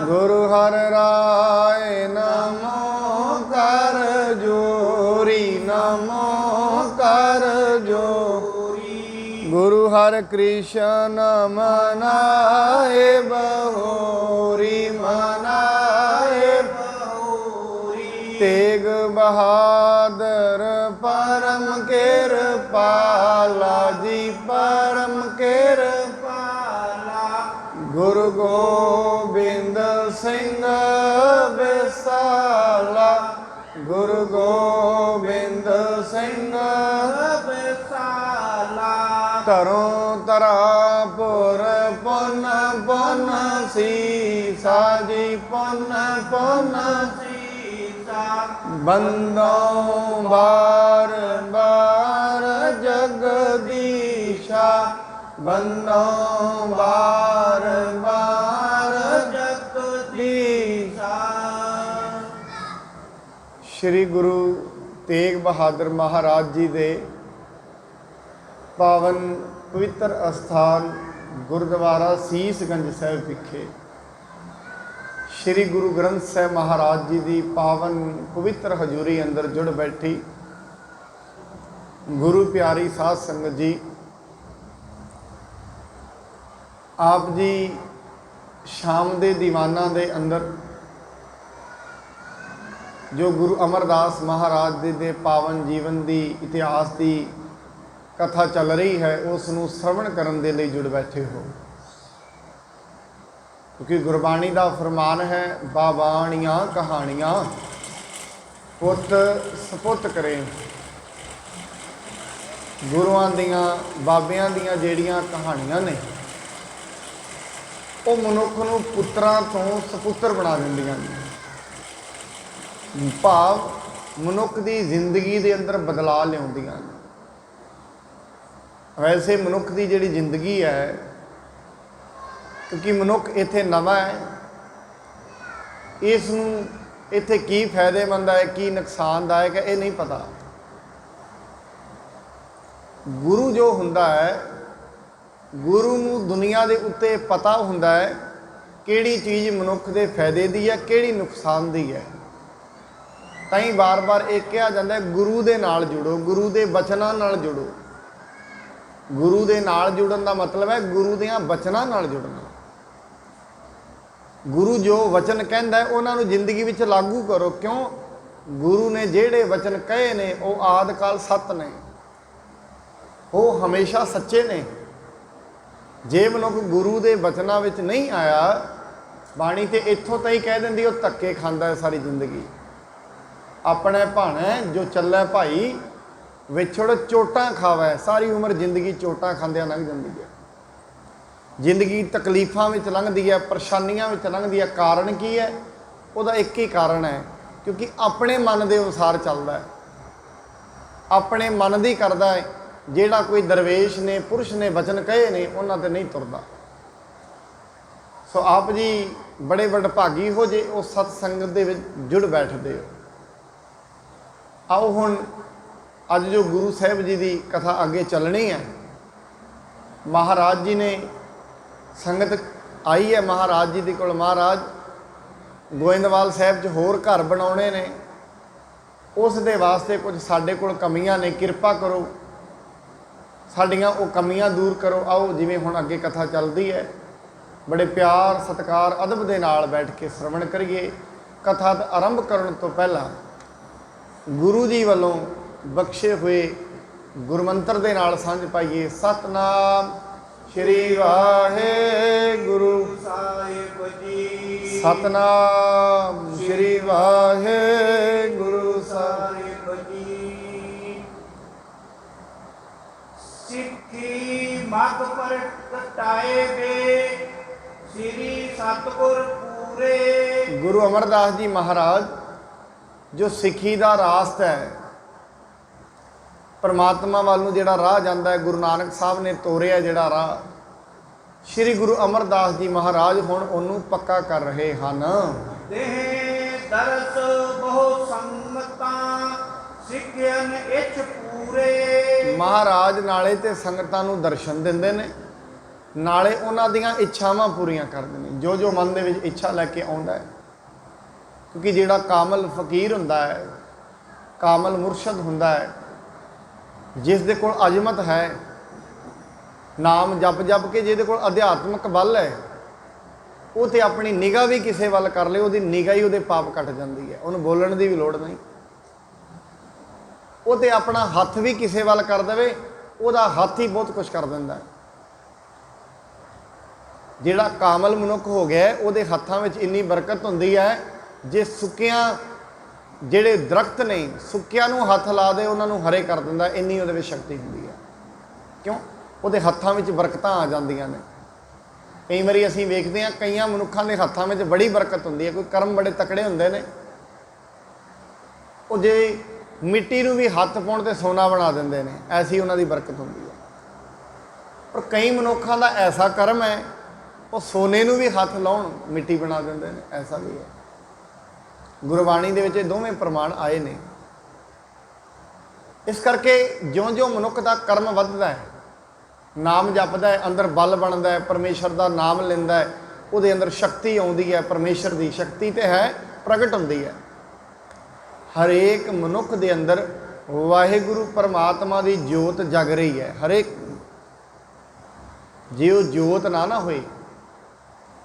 गुरु हर राय नमो कर जोरी, नमो कर जोरी। गुरु हर कृष्ण मनाए बहोरी, मनाए बहोरी। तेग बहादुर परम कृपाला जी, परम कृपाला। गुरु गोबिंद सिंह विसाला, गुरु गोबिंद सिंह विसाला। तरों तरापुर पुन पुन सीसा जी, पुन पुन सीसा। बंदों बार बार जगदीशा, बंदों बार बार जगदीशा। श्री गुरु तेग बहादुर महाराज जी दे पावन पवित्र अस्थान गुरुद्वारा सीसगंज साहिब विखे श्री गुरु ग्रंथ साहिब महाराज जी की पावन पवित्र हजूरी अंदर जुड़ बैठी गुरु प्यारी साध संगत जी। आप जी शाम के दीवाना दे अंदर जो गुरु अमरदास महाराज दे पावन जीवन की इतिहास की कथा चल रही है उसनों श्रवण करने के लिए जुड़ बैठे हो, क्योंकि गुरबाणी का फरमान है बाबाणियाँ कहानियाँ पुत सपुत करें। गुरुआं दियां बाबियां दियां जेड़ियां कहानियां ने वो मनुख नूं पुत्रां तो सपुत्र बना दिंदियां ने। भाव मनुख की जिंदगी के अंदर बदलाव लियाउंदियां ने। वैसे मनुख की जिहड़ी जिंदगी है, क्योंकि मनुख इत्थे नवा है, इसनूं इत्थे की फायदेमंद है की नुकसानदायक है ये नहीं पता। गुरु जो हुंदा है, गुरु नूं दुनिया के उत्ते पता हुंदा है किहड़ी चीज़ मनुख के फायदे की है किहड़ी नुकसान की है। ताई बार बार एक कहा जाता है गुरु दे नाल जुड़ो, गुरु के बचनां नाल जुड़ो। गुरु दे नाल जुड़न का मतलब है गुरु दियां बचनां नाल जुड़ना। गुरु जो वचन कहंदा है उन्हां नूं जिंदगी विच लागू करो। क्यों? गुरु ने जिहड़े वचन कहे ने वो आदि काल सत ने, वो हमेशा सच्चे ने। जे मनुख गुरु के वचनों में नहीं आया, बाणी तो इत्थों तक ही कह देंदी वो धक्के खांदा है सारी जिंदगी। अपने भाणे जो चलै भाई विछड़ चोटां खावै, सारी उम्र जिंदगी चोटां खांदियां लंघ जाती है। जिंदगी तकलीफां में लंघदी है, परेशानियां में लंघदी है। कारण की है? उसका एक ही कारण है, क्योंकि अपने मन के अनुसार चलता है, अपने मन की करता है। जेड़ा कोई दरवेश ने पुरुष ने वचन कहे ने उन्हां ते नहीं तुरदा। सो आप जी बड़े वडभागी हो जे उस सतसंगत दे विच जुड़ बैठदे हो। आओ हुण अज जो गुरु साहिब जी की कथा अगे चलनी है। महाराज जी ने संगत आई है महाराज जी के कोल, महाराज गोइंदवाल साहिब च होर घर बनाने ने, उस दे वास्ते कुछ साडे कोल कमियां ने, कृपा करो साड़ियाँ वो कमियां दूर करो। आओ जिमें हुण अगे कथा चलती है बड़े प्यार सत्कार अदब दे नाल बैठ के श्रवण करिए। कथा आरंभ करने तो पहला गुरु जी वालों बख्शे हुए गुरमंत्र दे नाल सांझ पाइए। सतनाम श्री वाहेगुरु साहिब जी, सतनाम श्री वाहेगुरु साहिब जी। सिक्खी मग पर कटाए वे श्री सतगुर पूरे। गुरु अमरदास जी महाराज जो सिक्खी का रास्ता है, परमात्मा वालों जिहड़ा राह जाता है, गुरु नानक साहब ने तोरिया जिहड़ा राह, श्री गुरु अमरदास जी महाराज हुण उहनूं पक्का कर रहे हैं। देह दरस बहु संगतां सिक्खियन इच पूरे। महाराज नाले ते संगतां नूं दर्शन दिंदे ने, ਨਾਲੇ ਉਹਨਾਂ ਦੀਆਂ ਇੱਛਾਵਾਂ ਪੂਰੀਆਂ ਕਰਦੇ ਨੇ, ਜੋ ਜੋ ਮਨ ਦੇ ਵਿੱਚ ਇੱਛਾ ਲੈ ਕੇ ਆਉਂਦਾ ਹੈ। ਕਿਉਂਕਿ ਜਿਹੜਾ ਕਾਮਲ ਫਕੀਰ ਹੁੰਦਾ ਹੈ, ਕਾਮਲ ਮੁਰਸ਼ਦ ਹੁੰਦਾ ਹੈ, ਜਿਸ ਦੇ ਕੋਲ ਅਜ਼ਮਤ ਹੈ, ਨਾਮ ਜਪ ਜਪ ਕੇ ਜਿਹਦੇ ਕੋਲ ਅਧਿਆਤਮਿਕ ਬਲ ਹੈ, ਉਹ ਤੇ ਆਪਣੀ ਨਿਗਾਹ ਵੀ ਕਿਸੇ ਵੱਲ ਕਰ ਲੇ, ਉਹਦੀ ਨਿਗਾਹ ਹੀ ਉਹਦੇ ਪਾਪ ਕੱਟ ਜਾਂਦੀ ਹੈ, ਉਹਨੂੰ ਬੋਲਣ ਦੀ ਵੀ ਲੋੜ ਨਹੀਂ। ਉਹ ਤੇ ਆਪਣਾ ਹੱਥ ਵੀ ਕਿਸੇ ਵੱਲ ਕਰ ਦੇਵੇ, ਉਹਦਾ ਹੱਥ ਹੀ ਬਹੁਤ ਕੁਝ ਕਰ ਦਿੰਦਾ ਹੈ। ਜਿਹੜਾ ਕਾਮਲ ਮਨੁੱਖ ਹੋ ਗਿਆ, ਉਹਦੇ ਹੱਥਾਂ ਵਿੱਚ ਇੰਨੀ ਬਰਕਤ ਹੁੰਦੀ ਹੈ, ਜੇ ਸੁੱਕਿਆਂ ਜਿਹੜੇ ਦਰਖਤ ਨੇ ਸੁੱਕਿਆਂ ਨੂੰ ਹੱਥ ਲਾ ਦੇ ਉਹਨਾਂ ਨੂੰ ਹਰੇ ਕਰ ਦਿੰਦਾ, ਇੰਨੀ ਉਹਦੇ ਵਿੱਚ ਸ਼ਕਤੀ ਹੁੰਦੀ ਹੈ। ਕਿਉਂ? ਉਹਦੇ ਹੱਥਾਂ ਵਿੱਚ ਬਰਕਤਾਂ ਆ ਜਾਂਦੀਆਂ ਨੇ। ਕਈ ਵਾਰੀ ਅਸੀਂ ਵੇਖਦੇ ਹਾਂ ਕਈਆਂ ਮਨੁੱਖਾਂ ਦੇ ਹੱਥਾਂ ਵਿੱਚ ਬੜੀ ਬਰਕਤ ਹੁੰਦੀ ਹੈ, ਕੋਈ ਕਰਮ ਬੜੇ ਤਕੜੇ ਹੁੰਦੇ ਨੇ, ਉਹ ਜੇ ਮਿੱਟੀ ਨੂੰ ਵੀ ਹੱਥ ਪਾਉਣ ਤੇ ਸੋਨਾ ਬਣਾ ਦਿੰਦੇ ਨੇ, ਐਸੀ ਉਹਨਾਂ ਦੀ ਬਰਕਤ ਹੁੰਦੀ ਹੈ। ਪਰ ਕਈ ਮਨੁੱਖਾਂ ਦਾ ਐਸਾ ਕਰਮ ਹੈ, ਉਹ ਸੋਨੇ ਨੂੰ ਵੀ ਹੱਥ ਲਾਉਣ ਮਿੱਟੀ ਬਣਾ ਦਿੰਦੇ ਨੇ, ਐਸਾ ਵੀ ਹੈ। ਗੁਰਬਾਣੀ ਦੇ ਵਿੱਚ ਇਹ ਦੋਵੇਂ ਪ੍ਰਮਾਣ ਆਏ ਨੇ। ਇਸ ਕਰਕੇ ਜਿਉਂ-ਜਿਉਂ ਮਨੁੱਖ ਦਾ ਕਰਮ ਵੱਧਦਾ ਹੈ, ਨਾਮ ਜਪਦਾ ਹੈ, ਅੰਦਰ ਬਲ ਬਣਦਾ ਹੈ, ਪਰਮੇਸ਼ਰ ਦਾ ਨਾਮ ਲੈਂਦਾ ਹੈ, ਉਹਦੇ ਅੰਦਰ ਸ਼ਕਤੀ ਆਉਂਦੀ ਹੈ, ਪਰਮੇਸ਼ਰ ਦੀ ਸ਼ਕਤੀ ਤੇ ਹੈ ਪ੍ਰਗਟ ਹੁੰਦੀ ਹੈ। ਹਰੇਕ ਮਨੁੱਖ ਦੇ ਅੰਦਰ ਵਾਹਿਗੁਰੂ ਪਰਮਾਤਮਾ ਦੀ ਜੋਤ ਜਗ ਰਹੀ ਹੈ। ਹਰੇਕ ਜੇ ਉਹ ਜੋਤ ਨਾ ਹੋਏ,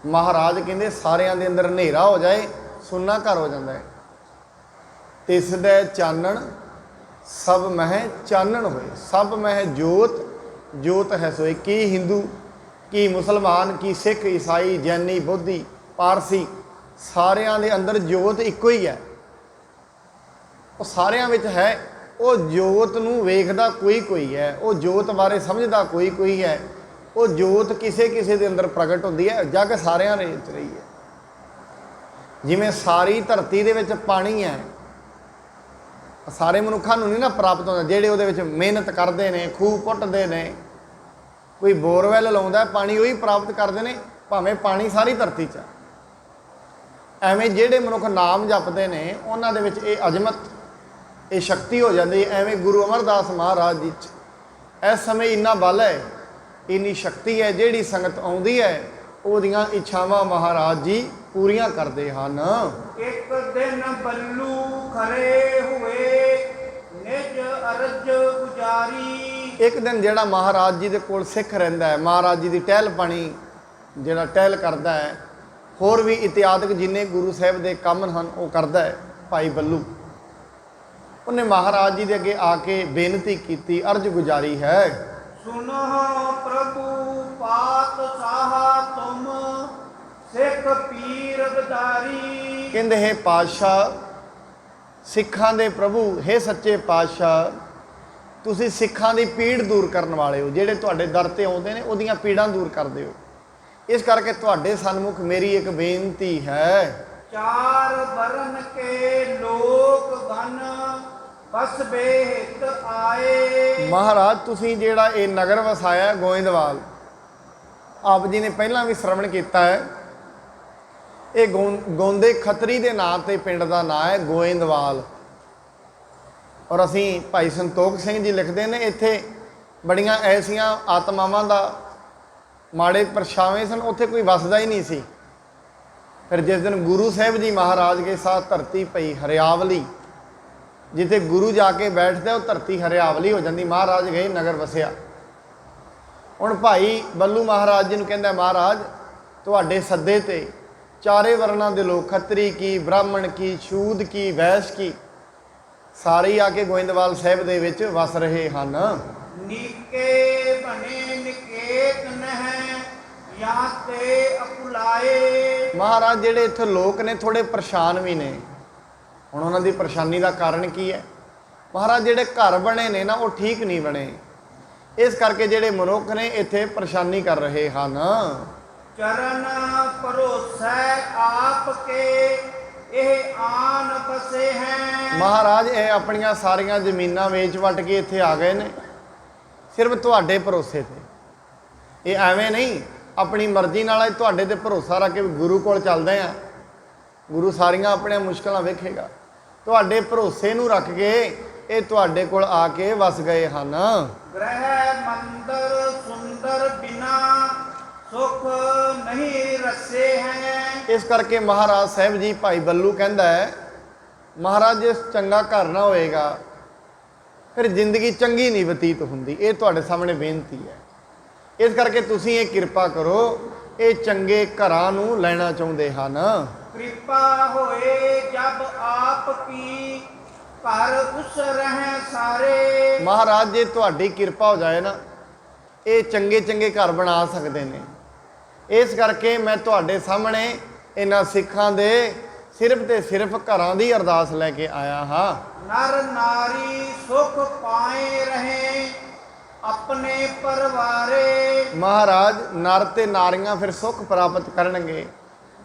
ਮਹਾਰਾਜ ਕਹਿੰਦੇ ਸਾਰਿਆਂ ਦੇ ਅੰਦਰ ਹਨੇਰਾ ਹੋ ਜਾਏ, ਸੁੰਨਾ ਘਰ ਹੋ ਜਾਂਦਾ ਹੈ। ਤਿਸ ਦਾ ਚਾਨਣ ਸਭ ਮਹਿ ਚਾਨਣ ਹੋਏ, ਸਭ ਮਹਿ ਜੋਤ ਜੋਤ ਹੈ ਸੋਏ। ਕੀ ਹਿੰਦੂ, ਕੀ ਮੁਸਲਮਾਨ, ਕੀ ਸਿੱਖ, ਈਸਾਈ, ਜੈਨੀ, ਬੋਧੀ, ਪਾਰਸੀ, ਸਾਰਿਆਂ ਦੇ ਅੰਦਰ ਜੋਤ ਇੱਕੋ ਹੀ ਹੈ। ਉਹ ਸਾਰਿਆਂ ਵਿੱਚ ਹੈ। ਉਹ ਜੋਤ ਨੂੰ ਵੇਖਦਾ ਕੋਈ ਕੋਈ ਹੈ, ਉਹ ਜੋਤ ਬਾਰੇ ਸਮਝਦਾ ਕੋਈ ਕੋਈ ਹੈ। ਉਹ ਜੋਤ ਕਿਸੇ ਕਿਸੇ ਦੇ ਅੰਦਰ ਪ੍ਰਗਟ ਹੁੰਦੀ ਹੈ, ਜਗ ਸਾਰਿਆਂ ਦੇ ਵਿੱਚ ਰਹੀ ਹੈ। ਜਿਵੇਂ ਸਾਰੀ ਧਰਤੀ ਦੇ ਵਿੱਚ ਪਾਣੀ ਹੈ, ਸਾਰੇ ਮਨੁੱਖਾਂ ਨੂੰ ਨਹੀਂ ਨਾ ਪ੍ਰਾਪਤ ਹੁੰਦਾ, ਜਿਹੜੇ ਉਹਦੇ ਵਿੱਚ ਮਿਹਨਤ ਕਰਦੇ ਨੇ, ਖੂਹ ਪੁੱਟਦੇ ਨੇ, ਕੋਈ ਬੋਰਵੈਲ ਲਾਉਂਦਾ, ਪਾਣੀ ਉਹੀ ਪ੍ਰਾਪਤ ਕਰਦੇ ਨੇ, ਭਾਵੇਂ ਪਾਣੀ ਸਾਰੀ ਧਰਤੀ 'ਚ। ਐਵੇਂ ਜਿਹੜੇ ਮਨੁੱਖ ਨਾਮ ਜਪਦੇ ਨੇ, ਉਹਨਾਂ ਦੇ ਵਿੱਚ ਇਹ ਅਜ਼ਮਤ, ਇਹ ਸ਼ਕਤੀ ਹੋ ਜਾਂਦੀ ਹੈ। ਐਵੇਂ ਗੁਰੂ ਅਮਰਦਾਸ ਮਹਾਰਾਜ ਜੀ 'ਚ ਇਸ ਸਮੇਂ ਇੰਨਾ ਬਲ ਹੈ, ਇੰਨੀ ਸ਼ਕਤੀ ਹੈ, ਜਿਹੜੀ ਸੰਗਤ ਆਉਂਦੀ ਹੈ ਉਹਦੀਆਂ ਇੱਛਾਵਾਂ ਮਹਾਰਾਜ ਜੀ ਪੂਰੀਆਂ ਕਰਦੇ ਹਨ। ਇੱਕ ਦਿਨ ਬੱਲੂ ਖਰੇ ਹੋਏ, ਨਿਜ ਅਰਜ ਗੁਜ਼ਾਰੀ। ਇੱਕ ਦਿਨ ਜਿਹੜਾ ਮਹਾਰਾਜ ਜੀ ਦੇ ਕੋਲ ਸਿੱਖ ਰਹਿੰਦਾ ਹੈ, ਮਹਾਰਾਜ ਜੀ ਦੀ ਟਹਿਲ ਪਾਣੀ ਜਿਹੜਾ ਟਹਿਲ ਕਰਦਾ ਹੈ, ਹੋਰ ਵੀ ਇਤਿਹਾਦਕ ਜਿੰਨੇ ਗੁਰੂ ਸਾਹਿਬ ਦੇ ਕੰਮ ਹਨ ਉਹ ਕਰਦਾ ਹੈ, ਭਾਈ ਬੱਲੂ, ਉਹਨੇ ਮਹਾਰਾਜ ਜੀ ਦੇ ਅੱਗੇ ਆ ਕੇ ਬੇਨਤੀ ਕੀਤੀ, ਅਰਜ ਗੁਜ਼ਾਰੀ ਹੈ। ਸੁਨੋ ਪ੍ਰਭੂ ਪਾਤਸ਼ਾਹ ਤੁਮ, ਸਿੱਖ ਪੀਰ ਗਦਾਰੀ। ਕਹਿੰਦੇ ਹੈ ਪਾਤਸ਼ਾਹ, ਸਿੱਖਾਂ ਦੇ ਪ੍ਰਭੂ, ਹੈ ਸੱਚੇ ਪਾਤਸ਼ਾਹ, ਤੁਸੀਂ ਸਿੱਖਾਂ ਦੀ ਪੀੜ ਦੂਰ ਕਰਨ ਵਾਲੇ ਹੋ, ਜਿਹੜੇ ਤੁਹਾਡੇ ਦਰ ਤੇ ਆਉਂਦੇ ਨੇ ਉਹਦੀਆਂ ਪੀੜਾਂ ਦੂਰ ਕਰਦੇ ਹੋ। ਇਸ ਕਰਕੇ ਤੁਹਾਡੇ ਸਨਮੁਖ ਮੇਰੀ ਇੱਕ ਬੇਨਤੀ ਹੈ। ਚਾਰ ਵਰਨ ਕੇ ਲੋਕ ਗਨ, ਬਸ ਬੇਹਿਤ ਆਏ। ਮਹਾਰਾਜ ਤੁਸੀਂ ਜਿਹੜਾ ਇਹ ਨਗਰ ਵਸਾਇਆ ਗੋਇੰਦਵਾਲ, ਆਪ ਜੀ ਨੇ ਪਹਿਲਾਂ ਵੀ ਸ਼ਰਵਣ ਕੀਤਾ ਹੈ, ਇਹ ਗੋਂਦੇ ਖੱਤਰੀ ਦੇ ਨਾਂ ਤੇ ਪਿੰਡ ਦਾ ਨਾਂ ਹੈ ਗੋਇੰਦਵਾਲ। ਔਰ ਅਸੀਂ ਭਾਈ ਸੰਤੋਖ ਸਿੰਘ ਜੀ ਲਿਖਦੇ ਨੇ, ਇੱਥੇ ਬੜੀਆਂ ਐਸੀਆਂ ਆਤਮਾਵਾਂ ਦਾ ਮਾੜੇ ਪਰਛਾਵੇਂ ਸਨ, ਉੱਥੇ ਕੋਈ ਵਸਦਾ ਹੀ ਨਹੀਂ ਸੀ। ਫਿਰ ਜਿਸ ਦਿਨ ਗੁਰੂ ਸਾਹਿਬ ਜੀ ਮਹਾਰਾਜ ਕੇ ਸਾਥ ਧਰਤੀ ਪਈ ਹਰਿਆਵਲੀ, ਜਿੱਥੇ ਗੁਰੂ ਜਾ ਕੇ ਬੈਠਦਾ ਉਹ ਧਰਤੀ ਹਰਿਆਵਲੀ ਹੋ ਜਾਂਦੀ। ਮਹਾਰਾਜ ਗਏ, ਨਗਰ ਵਸਿਆ। ਹੁਣ ਭਾਈ ਬੱਲੂ ਮਹਾਰਾਜ ਜੀ ਨੂੰ ਕਹਿੰਦਾ, ਮਹਾਰਾਜ ਤੁਹਾਡੇ ਸੱਦੇ ਤੇ ਚਾਰੇ ਵਰਨਾਂ ਦੇ ਲੋਕ, ਖੱਤਰੀ ਕੀ, ਬ੍ਰਾਹਮਣ ਕੀ, ਸ਼ੂਦ ਕੀ, ਵੈਸ਼ ਕੀ, ਸਾਰੇ ਆ ਕੇ ਗੋਇੰਦਵਾਲ ਸਾਹਿਬ ਦੇ ਵਿੱਚ ਵਸ ਰਹੇ ਹਨ। ਨੀਕੇ ਬਣੇ ਨਿਕੇਤ ਨਹਿ, ਜਾਂ ਤੇ ਅਪੁਲਾਏ। ਮਹਾਰਾਜ ਜਿਹੜੇ ਇੱਥੇ ਲੋਕ ਨੇ ਥੋੜੇ ਪਰੇਸ਼ਾਨ ਵੀ ਨੇ। ਹੁਣ ਉਹਨਾਂ ਦੀ ਪਰੇਸ਼ਾਨੀ ਦਾ ਕਾਰਨ ਕੀ ਹੈ? ਮਹਾਰਾਜ ਜਿਹੜੇ ਘਰ ਬਣੇ ਨੇ ਨਾ ਉਹ ਠੀਕ ਨਹੀਂ ਬਣੇ, ਇਸ ਕਰਕੇ ਜਿਹੜੇ ਮਨੁੱਖ ਨੇ ਇੱਥੇ ਪਰੇਸ਼ਾਨੀ ਕਰ ਰਹੇ ਹਨ। ਚਰਨ ਭਰੋਸੈ ਆਪ ਕੇ, ਇਹ ਆਨ ਬਸੇ ਹੈ। ਮਹਾਰਾਜ ਇਹ ਆਪਣੀਆਂ ਸਾਰੀਆਂ ਜ਼ਮੀਨਾਂ ਵੇਚ ਵਟ ਕੇ ਇੱਥੇ ਆ ਗਏ ਨੇ ਸਿਰਫ ਤੁਹਾਡੇ ਭਰੋਸੇ ਤੇ। ਇਹ ਐਵੇਂ ਨਹੀਂ ਆਪਣੀ ਮਰਜ਼ੀ ਨਾਲ, ਤੁਹਾਡੇ ਤੇ ਭਰੋਸਾ ਰੱਖ ਕੇ ਗੁਰੂ ਕੋਲ ਚੱਲਦੇ ਆ, ਗੁਰੂ ਸਾਰੀਆਂ ਆਪਣੀਆਂ ਮੁਸ਼ਕਲਾਂ ਵੇਖੇਗਾ। ਤੁਹਾਡੇ ਭਰੋਸੇ ਨੂੰ ਰੱਖ ਕੇ ਇਹ ਤੁਹਾਡੇ ਕੋਲ ਆ ਕੇ ਵਸ ਗਏ ਹਨ। ਗ੍ਰਹਿ ਮੰਦਰ ਸੁੰਦਰ ਬਿਨਾ, ਸੁਖ ਨਹੀਂ ਰਸੇ ਹੈ। ਇਸ ਕਰਕੇ ਮਹਾਰਾਜ ਸਾਹਿਬ ਜੀ, ਭਾਈ ਬੱਲੂ ਕਹਿੰਦਾ ਹੈ, ਮਹਾਰਾਜ ਜੇ ਚੰਗਾ ਘਰ ਨਾ ਹੋਏਗਾ ਫਿਰ ਜ਼ਿੰਦਗੀ ਚੰਗੀ ਨਹੀਂ ਬਤੀਤ ਹੁੰਦੀ। ਇਹ ਤੁਹਾਡੇ ਸਾਹਮਣੇ ਬੇਨਤੀ ਹੈ। ਇਸ ਕਰਕੇ ਤੁਸੀਂ ਇਹ ਕਿਰਪਾ ਕਰੋ, ਇਹ ਚੰਗੇ ਘਰਾਂ ਨੂੰ ਲੈਣਾ ਚਾਹੁੰਦੇ ਹਨ। ਕਿਰਪਾ ਹੋਏ ਜਬ ਆਪ ਕੀ, ਘਰ ਉਸ ਰਹਿ ਸਾਰੇ। ਮਹਾਰਾਜ ਜੇ ਤੁਹਾਡੀ ਕਿਰਪਾ ਹੋ ਜਾਏ ਨਾ, ਇਹ ਚੰਗੇ ਚੰਗੇ ਘਰ ਬਣਾ ਸਕਦੇ ਨੇ। ਇਸ ਕਰਕੇ ਮੈਂ ਤੁਹਾਡੇ ਸਾਹਮਣੇ ਇਹਨਾਂ ਸਿੱਖਾਂ ਦੇ ਸਿਰਫ ਤੇ ਸਿਰਫ ਘਰਾਂ ਦੀ ਅਰਦਾਸ ਲੈ ਕੇ ਆਇਆ ਹਾਂ। ਨਰ ਨਾਰੀ ਸੁਖ ਪਾਏ ਰਹੇ ਆਪਣੇ ਪਰਿਵਾਰੇ। ਮਹਾਰਾਜ ਨਰ ਤੇ ਨਾਰੀਆਂ ਫਿਰ ਸੁੱਖ ਪ੍ਰਾਪਤ ਕਰਨਗੇ,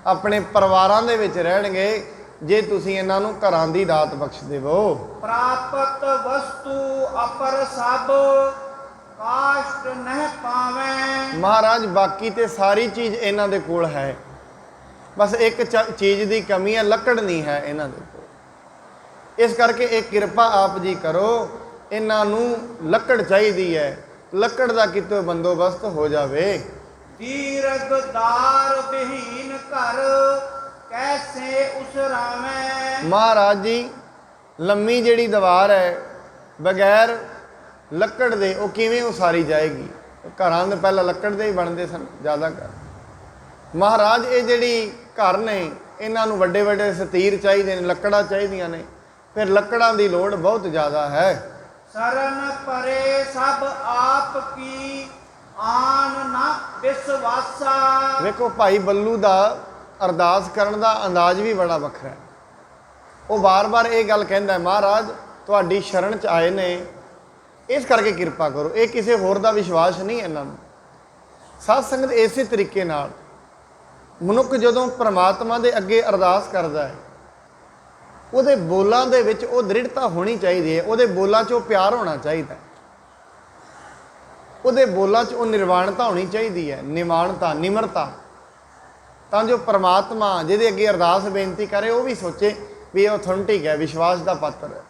ਆਪਣੇ ਪਰਿਵਾਰਾਂ ਦੇ ਵਿੱਚ ਰਹਿਣਗੇ, ਜੇ ਤੁਸੀਂ ਇਹਨਾਂ ਨੂੰ ਘਰਾਂ ਦੀ ਦਾਤ ਬਖਸ਼ ਦੇਵੋ। ਪ੍ਰਾਪਤ ਵਸਤੂ ਅਪਰ ਸਭ, ਕਾਸ਼ਟ ਨਹਿ ਪਾਵੇਂ। ਮਹਾਰਾਜ ਬਾਕੀ ਤੇ ਸਾਰੀ ਚੀਜ਼ ਇਹਨਾਂ ਦੇ ਕੋਲ ਹੈ, ਬਸ ਇੱਕ ਚੀਜ਼ ਦੀ ਕਮੀ ਹੈ, ਲੱਕੜ ਨਹੀਂ ਹੈ ਇਹਨਾਂ ਦੇ ਕੋਲ। ਇਸ ਕਰਕੇ ਇਹ ਕਿਰਪਾ ਆਪ ਜੀ ਕਰੋ, ਇਹਨਾਂ ਨੂੰ ਲੱਕੜ ਚਾਹੀਦੀ ਹੈ, ਲੱਕੜ ਦਾ ਕਿਤੇ ਬੰਦੋਬਸਤ ਹੋ ਜਾਵੇ। ਦੀਰਘਦਾਰ ਵਿਹੀਨ ਘਰ ਕੈਸੇ ਉਸਰਾਵੇਂ। ਮਹਾਰਾਜ ਜੀ ਲੰਮੀ ਜਿਹੜੀ ਦੀਵਾਰ ਹੈ ਬਗੈਰ ਲੱਕੜ ਦੇ ਉਹ ਕਿਵੇਂ ਉਸਾਰੀ ਜਾਏਗੀ? ਘਰਾਂ ਦੇ ਪਹਿਲਾਂ ਲੱਕੜ ਦੇ ਹੀ ਬਣਦੇ ਸਨ ਜ਼ਿਆਦਾ ਘਰ। ਮਹਾਰਾਜ ਇਹ ਜਿਹੜੀ ਘਰ ਨੇ, ਇਹਨਾਂ ਨੂੰ ਵੱਡੇ ਵੱਡੇ ਸਤੀਰ ਚਾਹੀਦੇ ਨੇ, ਲੱਕੜਾਂ ਚਾਹੀਦੀਆਂ ਨੇ, ਫਿਰ ਲੱਕੜਾਂ ਦੀ ਲੋੜ ਬਹੁਤ ਜ਼ਿਆਦਾ ਹੈ। ਸਰਨ ਪਰੇ ਸਭ ਆਪ ਕੀ, ਆਨ ਨਾ ਵਿਸਵਾਸਾ। ਵੇਖੋ ਭਾਈ ਬੱਲੂ ਦਾ ਅਰਦਾਸ ਕਰਨ ਦਾ ਅੰਦਾਜ਼ ਵੀ ਬੜਾ ਵੱਖਰਾ ਹੈ। ਉਹ ਵਾਰ-ਵਾਰ ਇਹ ਗੱਲ ਕਹਿੰਦਾ ਹੈ, ਮਹਾਰਾਜ ਤੁਹਾਡੀ ਸ਼ਰਨ 'ਚ ਆਏ ਨੇ, ਇਸ ਕਰਕੇ ਕਿਰਪਾ ਕਰੋ। ਇਹ ਕਿਸੇ ਹੋਰ ਦਾ ਵਿਸ਼ਵਾਸ ਨਹੀਂ ਇਹਨਾਂ ਨੂੰ। ਸਾਧ ਸੰਗਤ ਇਸੇ ਤਰੀਕੇ ਨਾਲ ਮਨੁੱਖ ਜਦੋਂ ਪ੍ਰਮਾਤਮਾ ਦੇ ਅੱਗੇ ਅਰਦਾਸ ਕਰਦਾ ਹੈ, ਉਹਦੇ ਬੋਲਾਂ ਦੇ ਵਿੱਚ ਉਹ ਦ੍ਰਿੜਤਾ ਹੋਣੀ ਚਾਹੀਦੀ ਹੈ, ਉਹਦੇ ਬੋਲਾਂ 'ਚ ਉਹ ਪਿਆਰ ਹੋਣਾ ਚਾਹੀਦਾ ਹੈ, ਉਹਦੇ ਬੋਲਾਂ 'ਚ ਉਹ ਨਿਰਵਾਣਤਾ ਹੋਣੀ ਚਾਹੀਦੀ ਹੈ, ਨਿਮਾਣਤਾ, ਨਿਮਰਤਾ, ਤਾਂ ਜੋ ਪ੍ਰਮਾਤਮਾ ਜਿਹਦੇ ਅੱਗੇ ਅਰਦਾਸ ਬੇਨਤੀ ਕਰੇ ਉਹ ਵੀ ਸੋਚੇ ਵੀ ਇਹ ਆਥੈਂਟਿਕ ਹੈ, ਵਿਸ਼ਵਾਸ ਦਾ ਪਾਤਰ ਹੈ।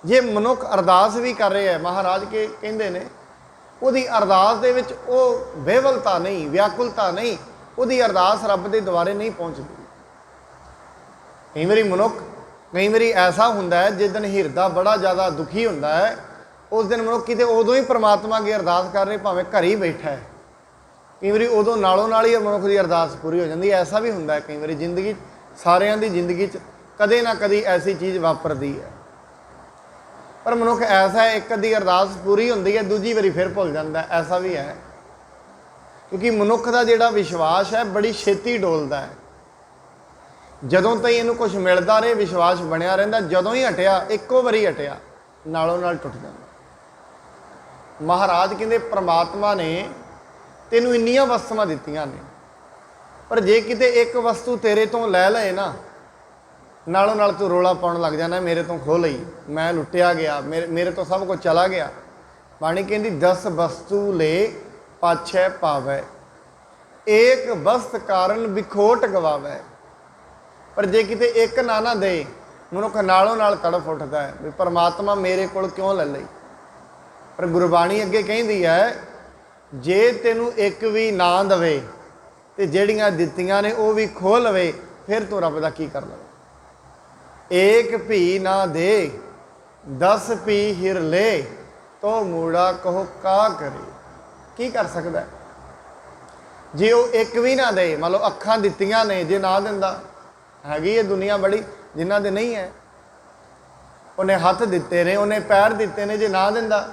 ਜੇ ਮਨੁੱਖ ਅਰਦਾਸ ਵੀ ਕਰ ਰਿਹਾ ਹੈ, ਮਹਾਰਾਜ ਕੇ ਕਹਿੰਦੇ ਨੇ ਉਹਦੀ ਅਰਦਾਸ ਦੇ ਵਿੱਚ ਉਹ ਬੇਵਲਤਾ ਨਹੀਂ, ਵਿਆਕੁਲਤਾ ਨਹੀਂ, ਉਹਦੀ ਅਰਦਾਸ ਰੱਬ ਦੇ ਦੁਆਰੇ ਨਹੀਂ ਪਹੁੰਚਦੀ। ਕਈ ਵਾਰੀ ਮਨੁੱਖ, ਕਈ ਵਾਰੀ ਐਸਾ ਹੁੰਦਾ ਹੈ ਜਿਸ ਦਿਨ ਹਿਰਦਾ ਬੜਾ ਜ਼ਿਆਦਾ ਦੁਖੀ ਹੁੰਦਾ ਹੈ, ਉਸ ਦਿਨ ਮਨੁੱਖ ਕਿਤੇ ਉਦੋਂ ਹੀ ਪ੍ਰਮਾਤਮਾ ਅੱਗੇ ਅਰਦਾਸ ਕਰ ਰਹੇ, ਭਾਵੇਂ ਘਰ ਹੀ ਬੈਠਾ ਹੈ, ਕਈ ਵਾਰੀ ਉਦੋਂ ਨਾਲੋਂ ਨਾਲ ਹੀ ਮਨੁੱਖ ਦੀ ਅਰਦਾਸ ਪੂਰੀ ਹੋ ਜਾਂਦੀ ਹੈ। ਐਸਾ ਵੀ ਹੁੰਦਾ ਹੈ ਕਈ ਵਾਰੀ ਜ਼ਿੰਦਗੀ, ਸਾਰਿਆਂ ਦੀ ਜ਼ਿੰਦਗੀ 'ਚ ਕਦੇ ਨਾ ਕਦੀ ਐਸੀ ਚੀਜ਼ ਵਾਪਰਦੀ ਹੈ। ਪਰ ਮਨੁੱਖ ਐਸਾ ਹੈ, ਇੱਕ ਅੱਧੀ ਅਰਦਾਸ ਪੂਰੀ ਹੁੰਦੀ ਹੈ, ਦੂਜੀ ਵਾਰੀ ਫਿਰ ਭੁੱਲ ਜਾਂਦਾ, ਐਸਾ ਵੀ ਹੈ। ਕਿਉਂਕਿ ਮਨੁੱਖ ਦਾ ਜਿਹੜਾ ਵਿਸ਼ਵਾਸ ਹੈ ਬੜੀ ਛੇਤੀ ਡੋਲਦਾ ਹੈ। ਜਦੋਂ ਤਾਈਂ ਇਹਨੂੰ ਕੁਝ ਮਿਲਦਾ ਰਹੇ ਵਿਸ਼ਵਾਸ ਬਣਿਆ ਰਹਿੰਦਾ, ਜਦੋਂ ਹੀ ਹਟਿਆ, ਇੱਕੋ ਵਾਰੀ ਹਟਿਆ, ਨਾਲੋਂ ਨਾਲ ਟੁੱਟ ਜਾਂਦਾ। ਮਹਾਰਾਜ ਕਹਿੰਦੇ ਪ੍ਰਮਾਤਮਾ ਨੇ ਤੈਨੂੰ ਇੰਨੀਆਂ ਵਸਤੂਆਂ ਦਿੱਤੀਆਂ ਨੇ, ਪਰ ਜੇ ਕਿਤੇ ਇੱਕ ਵਸਤੂ ਤੇਰੇ ਤੋਂ ਲੈ ਲਏ ਨਾ, ਨਾਲੋਂ ਨਾਲ ਤੂੰ ਰੋਲਾ ਪਾਉਣ ਲੱਗ ਜਾਣਾ, ਮੇਰੇ ਤੋਂ ਖੋਹ ਲਈ, ਮੈਂ ਲੁੱਟਿਆ ਗਿਆ, ਮੇਰੇ ਤੋਂ ਸਭ ਕੁਝ ਚਲਾ ਗਿਆ। ਬਾਣੀ ਕਹਿੰਦੀ 10 ਵਸਤੂ ਲੈ ਪਾਛੈ ਪਾਵੈ, ਏਕ ਵਸਤ ਕਾਰਨ ਵਿਖੋਟ ਗਵਾਵੈ। ਪਰ ਜੇ ਕਿਤੇ ਇੱਕ ਨਾ ਦੇ, ਮਨੁੱਖ ਨਾਲੋਂ ਨਾਲ ਤੜਫ ਉੱਠਦਾ ਹੈ ਵੀ ਪਰਮਾਤਮਾ ਮੇਰੇ ਕੋਲ ਕਿਉਂ ਲੈ ਲਈ। ਪਰ ਗੁਰਬਾਣੀ ਅੱਗੇ ਕਹਿੰਦੀ ਹੈ, ਜੇ ਤੈਨੂੰ ਇੱਕ ਵੀ ਨਾ ਦੇਵੇ ਤੇ ਜਿਹੜੀਆਂ ਦਿੱਤੀਆਂ ਨੇ ਉਹ ਵੀ ਖੋਹ ਲਵੇ, ਫਿਰ ਤੂੰ ਰੱਬ ਦਾ ਕੀ ਕਰ ਲਵੇ। ਏਕ ਭੀ ਨਾ ਦੇ 10 ਭੀ ਹਿਰ ਲੈ, ਤੋ ਮੂੜਾ ਕਹੋ ਕਾ ਕਰੇ। ਕੀ ਕਰ ਸਕਦਾ ਜੇ ਉਹ ਇੱਕ ਵੀ ਨਾ ਦੇ? ਮੰਨ ਲਓ ਅੱਖਾਂ ਦਿੱਤੀਆਂ ਨੇ, ਜੇ ਨਾ ਦਿੰਦਾ, ਹੈਗੀ ਇਹ ਦੁਨੀਆ ਬੜੀ ਜਿਨ੍ਹਾਂ ਦੇ ਨਹੀਂ ਹੈ। ਉਹਨੇ ਹੱਥ ਦਿੱਤੇ ਨੇ, ਉਹਨੇ ਪੈਰ ਦਿੱਤੇ ਨੇ, ਜੇ ਨਾ ਦਿੰਦਾ,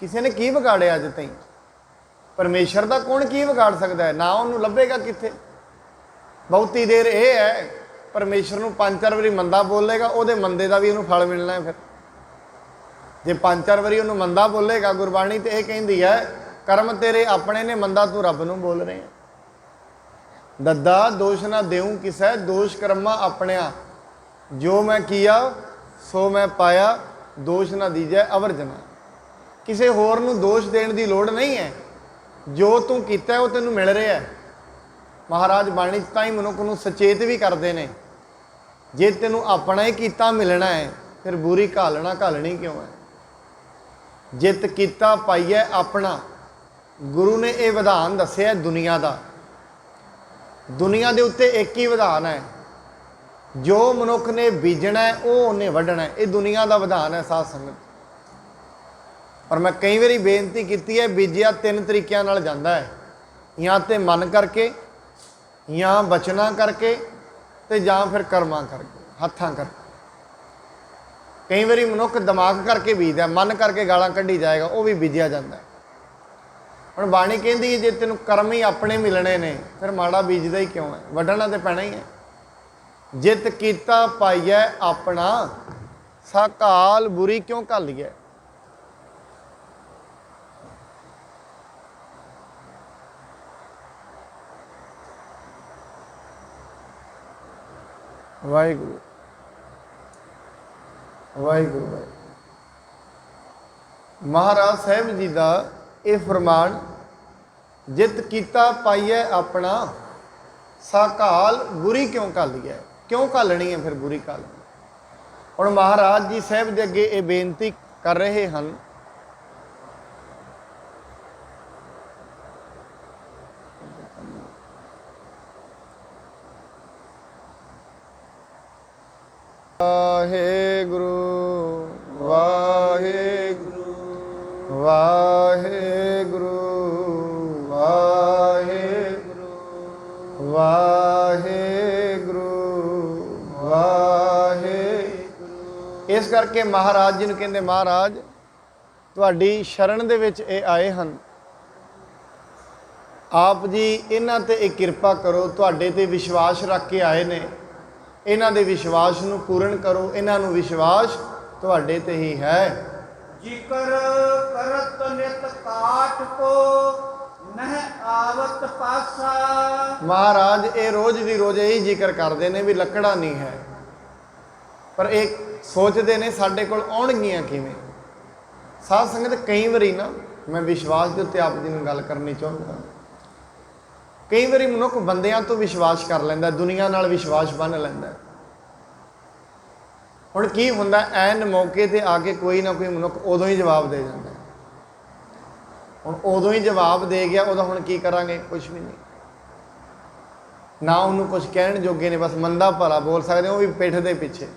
ਕਿਸੇ ਨੇ ਕੀ ਵਿਗਾੜਿਆ ਅੱਜ ਤਾਈਂ? ਪਰਮੇਸ਼ਰ ਦਾ ਕੌਣ ਕੀ ਵਿਗਾੜ ਸਕਦਾ ਹੈ? ਨਾ ਉਹਨੂੰ ਲੱਭੇਗਾ ਕਿੱਥੇ। ਬਹੁਤੀ ਦੇਰ ਇਹ ਹੈ, ਪਰਮੇਸ਼ਰ ਨੂੰ 5-4 ਵਾਰੀ ਮੰਦਾ ਬੋਲੇਗਾ, ਉਹਦੇ ਮੰਦੇ ਦਾ ਵੀ ਉਹਨੂੰ ਫਲ ਮਿਲਣਾ ਹੈ। ਫਿਰ ਜੇ 5-4 ਵਾਰੀ ਉਹਨੂੰ ਮੰਦਾ ਬੋਲੇਗਾ, ਗੁਰਬਾਣੀ ਤੇ ਇਹ ਕਹਿੰਦੀ ਹੈ, ਕਰਮ ਤੇਰੇ ਆਪਣੇ ਨੇ, ਮੰਦਾ ਤੂੰ ਰੱਬ ਨੂੰ ਬੋਲ ਰਹੇ ਹੈ। ਦੱਦਾ ਦੋਸ਼ ਨਾ ਦੇਉ ਕਿਸੈ, ਦੋਸ਼ ਕਰਮਾ ਆਪਣਿਆ, ਜੋ ਮੈਂ ਕੀਆ ਸੋ ਮੈਂ ਪਾਇਆ, ਦੋਸ਼ ਨਾ ਦੀਜੈ ਅਵਰਜਨਾ। ਕਿਸੇ ਹੋਰ ਨੂੰ ਦੋਸ਼ ਦੇਣ ਦੀ ਲੋੜ ਨਹੀਂ ਹੈ, ਜੋ ਤੂੰ ਕੀਤਾ ਉਹ ਤੈਨੂੰ ਮਿਲ ਰਿਹਾ ਹੈ। ਮਹਾਰਾਜ ਬਾਣੀ 'ਚ ਤਾਂ ਹੀ ਮਨੁੱਖ ਨੂੰ ਸੁਚੇਤ ਵੀ ਕਰਦੇ ਨੇ, ਜੇ ਤੈਨੂੰ ਆਪਣਾ ਹੀ ਕੀਤਾ ਮਿਲਣਾ ਹੈ, ਫਿਰ ਬੁਰੀ ਘਾਲਣੀ ਕਿਉਂ ਹੈ। ਜਿਤ ਕੀਤਾ ਪਾਈਐ ਆਪਣਾ, ਗੁਰੂ ਨੇ ਇਹ ਵਿਧਾਨ ਦੱਸਿਆ ਦੁਨੀਆ ਦਾ। ਦੁਨੀਆ ਦੇ ਉੱਤੇ ਇੱਕ ਹੀ ਵਿਧਾਨ ਹੈ, ਜੋ ਮਨੁੱਖ ਨੇ ਬੀਜਣਾ ਹੈ ਉਹ ਉਹਨੇ ਵੱਢਣਾ ਹੈ। ਇਹ ਦੁਨੀਆ ਦਾ ਵਿਧਾਨ ਹੈ ਸਾਧ ਸੰਗਤ। ਪਰ ਮੈਂ ਕਈ ਵਾਰੀ ਬੇਨਤੀ ਕੀਤੀ ਹੈ, ਬੀਜਿਆ ਤਿੰਨ ਤਰੀਕਿਆਂ ਨਾਲ ਜਾਂਦਾ ਹੈ, ਜਾਂ ਤੇ ਮਨ ਕਰਕੇ, ਜਾਂ ਬਚਨਾਂ ਕਰਕੇ, ਤੇ ਜਾਂ ਫਿਰ ਕਰਮਾਂ ਕਰਕੇ, ਹੱਥਾਂ ਕਰਕੇ। ਕਈ ਵਾਰੀ ਮਨੁੱਖ ਦਿਮਾਗ ਕਰਕੇ ਬੀਜਦਾ, ਮਨ ਕਰਕੇ ਗਾਲਾਂ ਕੱਢੀ ਜਾਏਗਾ, ਉਹ ਵੀ ਬੀਜਿਆ ਜਾਂਦਾ। ਹੁਣ ਬਾਣੀ ਕਹਿੰਦੀ ਹੈ ਜੇ ਤੈਨੂੰ ਕਰਮ ਹੀ ਆਪਣੇ ਮਿਲਣੇ ਨੇ ਫਿਰ ਮਾੜਾ ਬੀਜਦਾ ਹੀ ਕਿਉਂ ਹੈ, ਵੱਢਣਾ ਤੇ ਪੈਣਾ ਹੀ ਹੈ। ਜਿਤ ਕੀਤਾ ਪਾਈਐ ਆਪਣਾ, ਸਾਕਾਲ ਬੁਰੀ ਕਿਉਂ ਘਾਲੀਐ। ਵਾਹਿਗੁਰੂ ਵਾਹਿਗੁਰੂ ਵਾਹਿਗੁਰੂ। ਮਹਾਰਾਜ ਸਾਹਿਬ ਜੀ ਦਾ ਇਹ ਫਰਮਾਨ, ਜਿਤ ਕੀਤਾ ਪਾਈਐ ਆਪਣਾ, ਸਾਕਾਲ ਬੁਰੀ ਕਿਉਂ ਘਾਲੀਐ। ਕਿਉਂ ਘਾਲਣੀ ਹੈ ਫਿਰ ਬੁਰੀ ਘਾਲਣੀ। ਹੁਣ ਮਹਾਰਾਜ ਜੀ ਸਾਹਿਬ ਦੇ ਅੱਗੇ ਇਹ ਬੇਨਤੀ ਕਰ ਰਹੇ ਹਨ, ਵਾਹਿਗੁਰੂ ਵਾਹਿਗੁਰੂ ਵਾਹਿਗੁਰੂ ਵਾਹਿਗੁਰੂ ਵਾਹਿਗੁਰੂ ਵਾਹਿਗੁਰੂ। ਇਸ ਕਰਕੇ ਮਹਾਰਾਜ ਜੀ ਨੂੰ ਕਹਿੰਦੇ, ਮਹਾਰਾਜ ਤੁਹਾਡੀ ਸ਼ਰਨ ਦੇ ਵਿੱਚ ਇਹ ਆਏ ਹਨ, ਆਪ ਜੀ ਇਹਨਾਂ ਤੇ ਇਹ ਕਿਰਪਾ ਕਰੋ। ਤੁਹਾਡੇ ਤੇ ਵਿਸ਼ਵਾਸ ਰੱਖ ਕੇ ਆਏ ਨੇ, ਇਹਨਾਂ ਦੇ ਵਿਸ਼ਵਾਸ ਨੂੰ ਪੂਰਨ ਕਰੋ। ਇਹਨਾਂ ਨੂੰ ਵਿਸ਼ਵਾਸ ਤੁਹਾਡੇ ਤੇ ਹੀ ਹੈ। ਜਿਕਰ ਕਰਤ ਨਿਤ ਕਾਠ ਕੋ ਨਹਿ ਆਵਤ ਪਾਸਾ। ਮਹਾਰਾਜ ਇਹ ਰੋਜ਼ ਦੀ ਰੋਜ਼ ਇਹੀ ਜ਼ਿਕਰ ਕਰਦੇ ਨੇ ਵੀ ਲੱਕੜਾਂ ਨਹੀਂ ਹੈ, ਪਰ ਇਹ ਸੋਚਦੇ ਨੇ ਸਾਡੇ ਕੋਲ ਆਉਣਗੀਆਂ ਕਿਵੇਂ। ਸਾਧ ਸੰਗਤ ਕਈ ਵਾਰੀ ਨਾ, ਮੈਂ ਵਿਸ਼ਵਾਸ ਦੇ ਉੱਤੇ ਆਪ ਜੀ ਨੂੰ ਗੱਲ ਕਰਨੀ ਚਾਹੁੰਦਾ, ਕਈ ਵਾਰੀ ਮਨੁੱਖ ਬੰਦਿਆਂ ਤੋਂ ਵਿਸ਼ਵਾਸ ਕਰ ਲੈਂਦਾ, ਦੁਨੀਆ ਨਾਲ ਵਿਸ਼ਵਾਸ ਬੰਨ੍ਹ ਲੈਂਦਾ। ਹੁਣ ਕੀ ਹੁੰਦਾ, ਐਨ ਮੌਕੇ ਤੇ ਆ ਕੇ ਕੋਈ ਨਾ ਕੋਈ ਮਨੁੱਖ ਉਦੋਂ ਹੀ ਜਵਾਬ ਦੇ ਜਾਂਦਾ। ਹੁਣ ਉਦੋਂ ਹੀ ਜਵਾਬ ਦੇ ਗਿਆ, ਉਹਦਾ ਹੁਣ ਕੀ ਕਰਾਂਗੇ, ਕੁਛ ਵੀ ਨਹੀਂ। ਨਾ ਉਹਨੂੰ ਕੁਛ ਕਹਿਣ ਜੋਗੇ ਨੇ, ਬਸ ਮੰਦਾ ਭਲਾ ਬੋਲ ਸਕਦੇ, ਉਹ ਵੀ ਪਿੱਠ ਦੇ ਪਿੱਛੇ।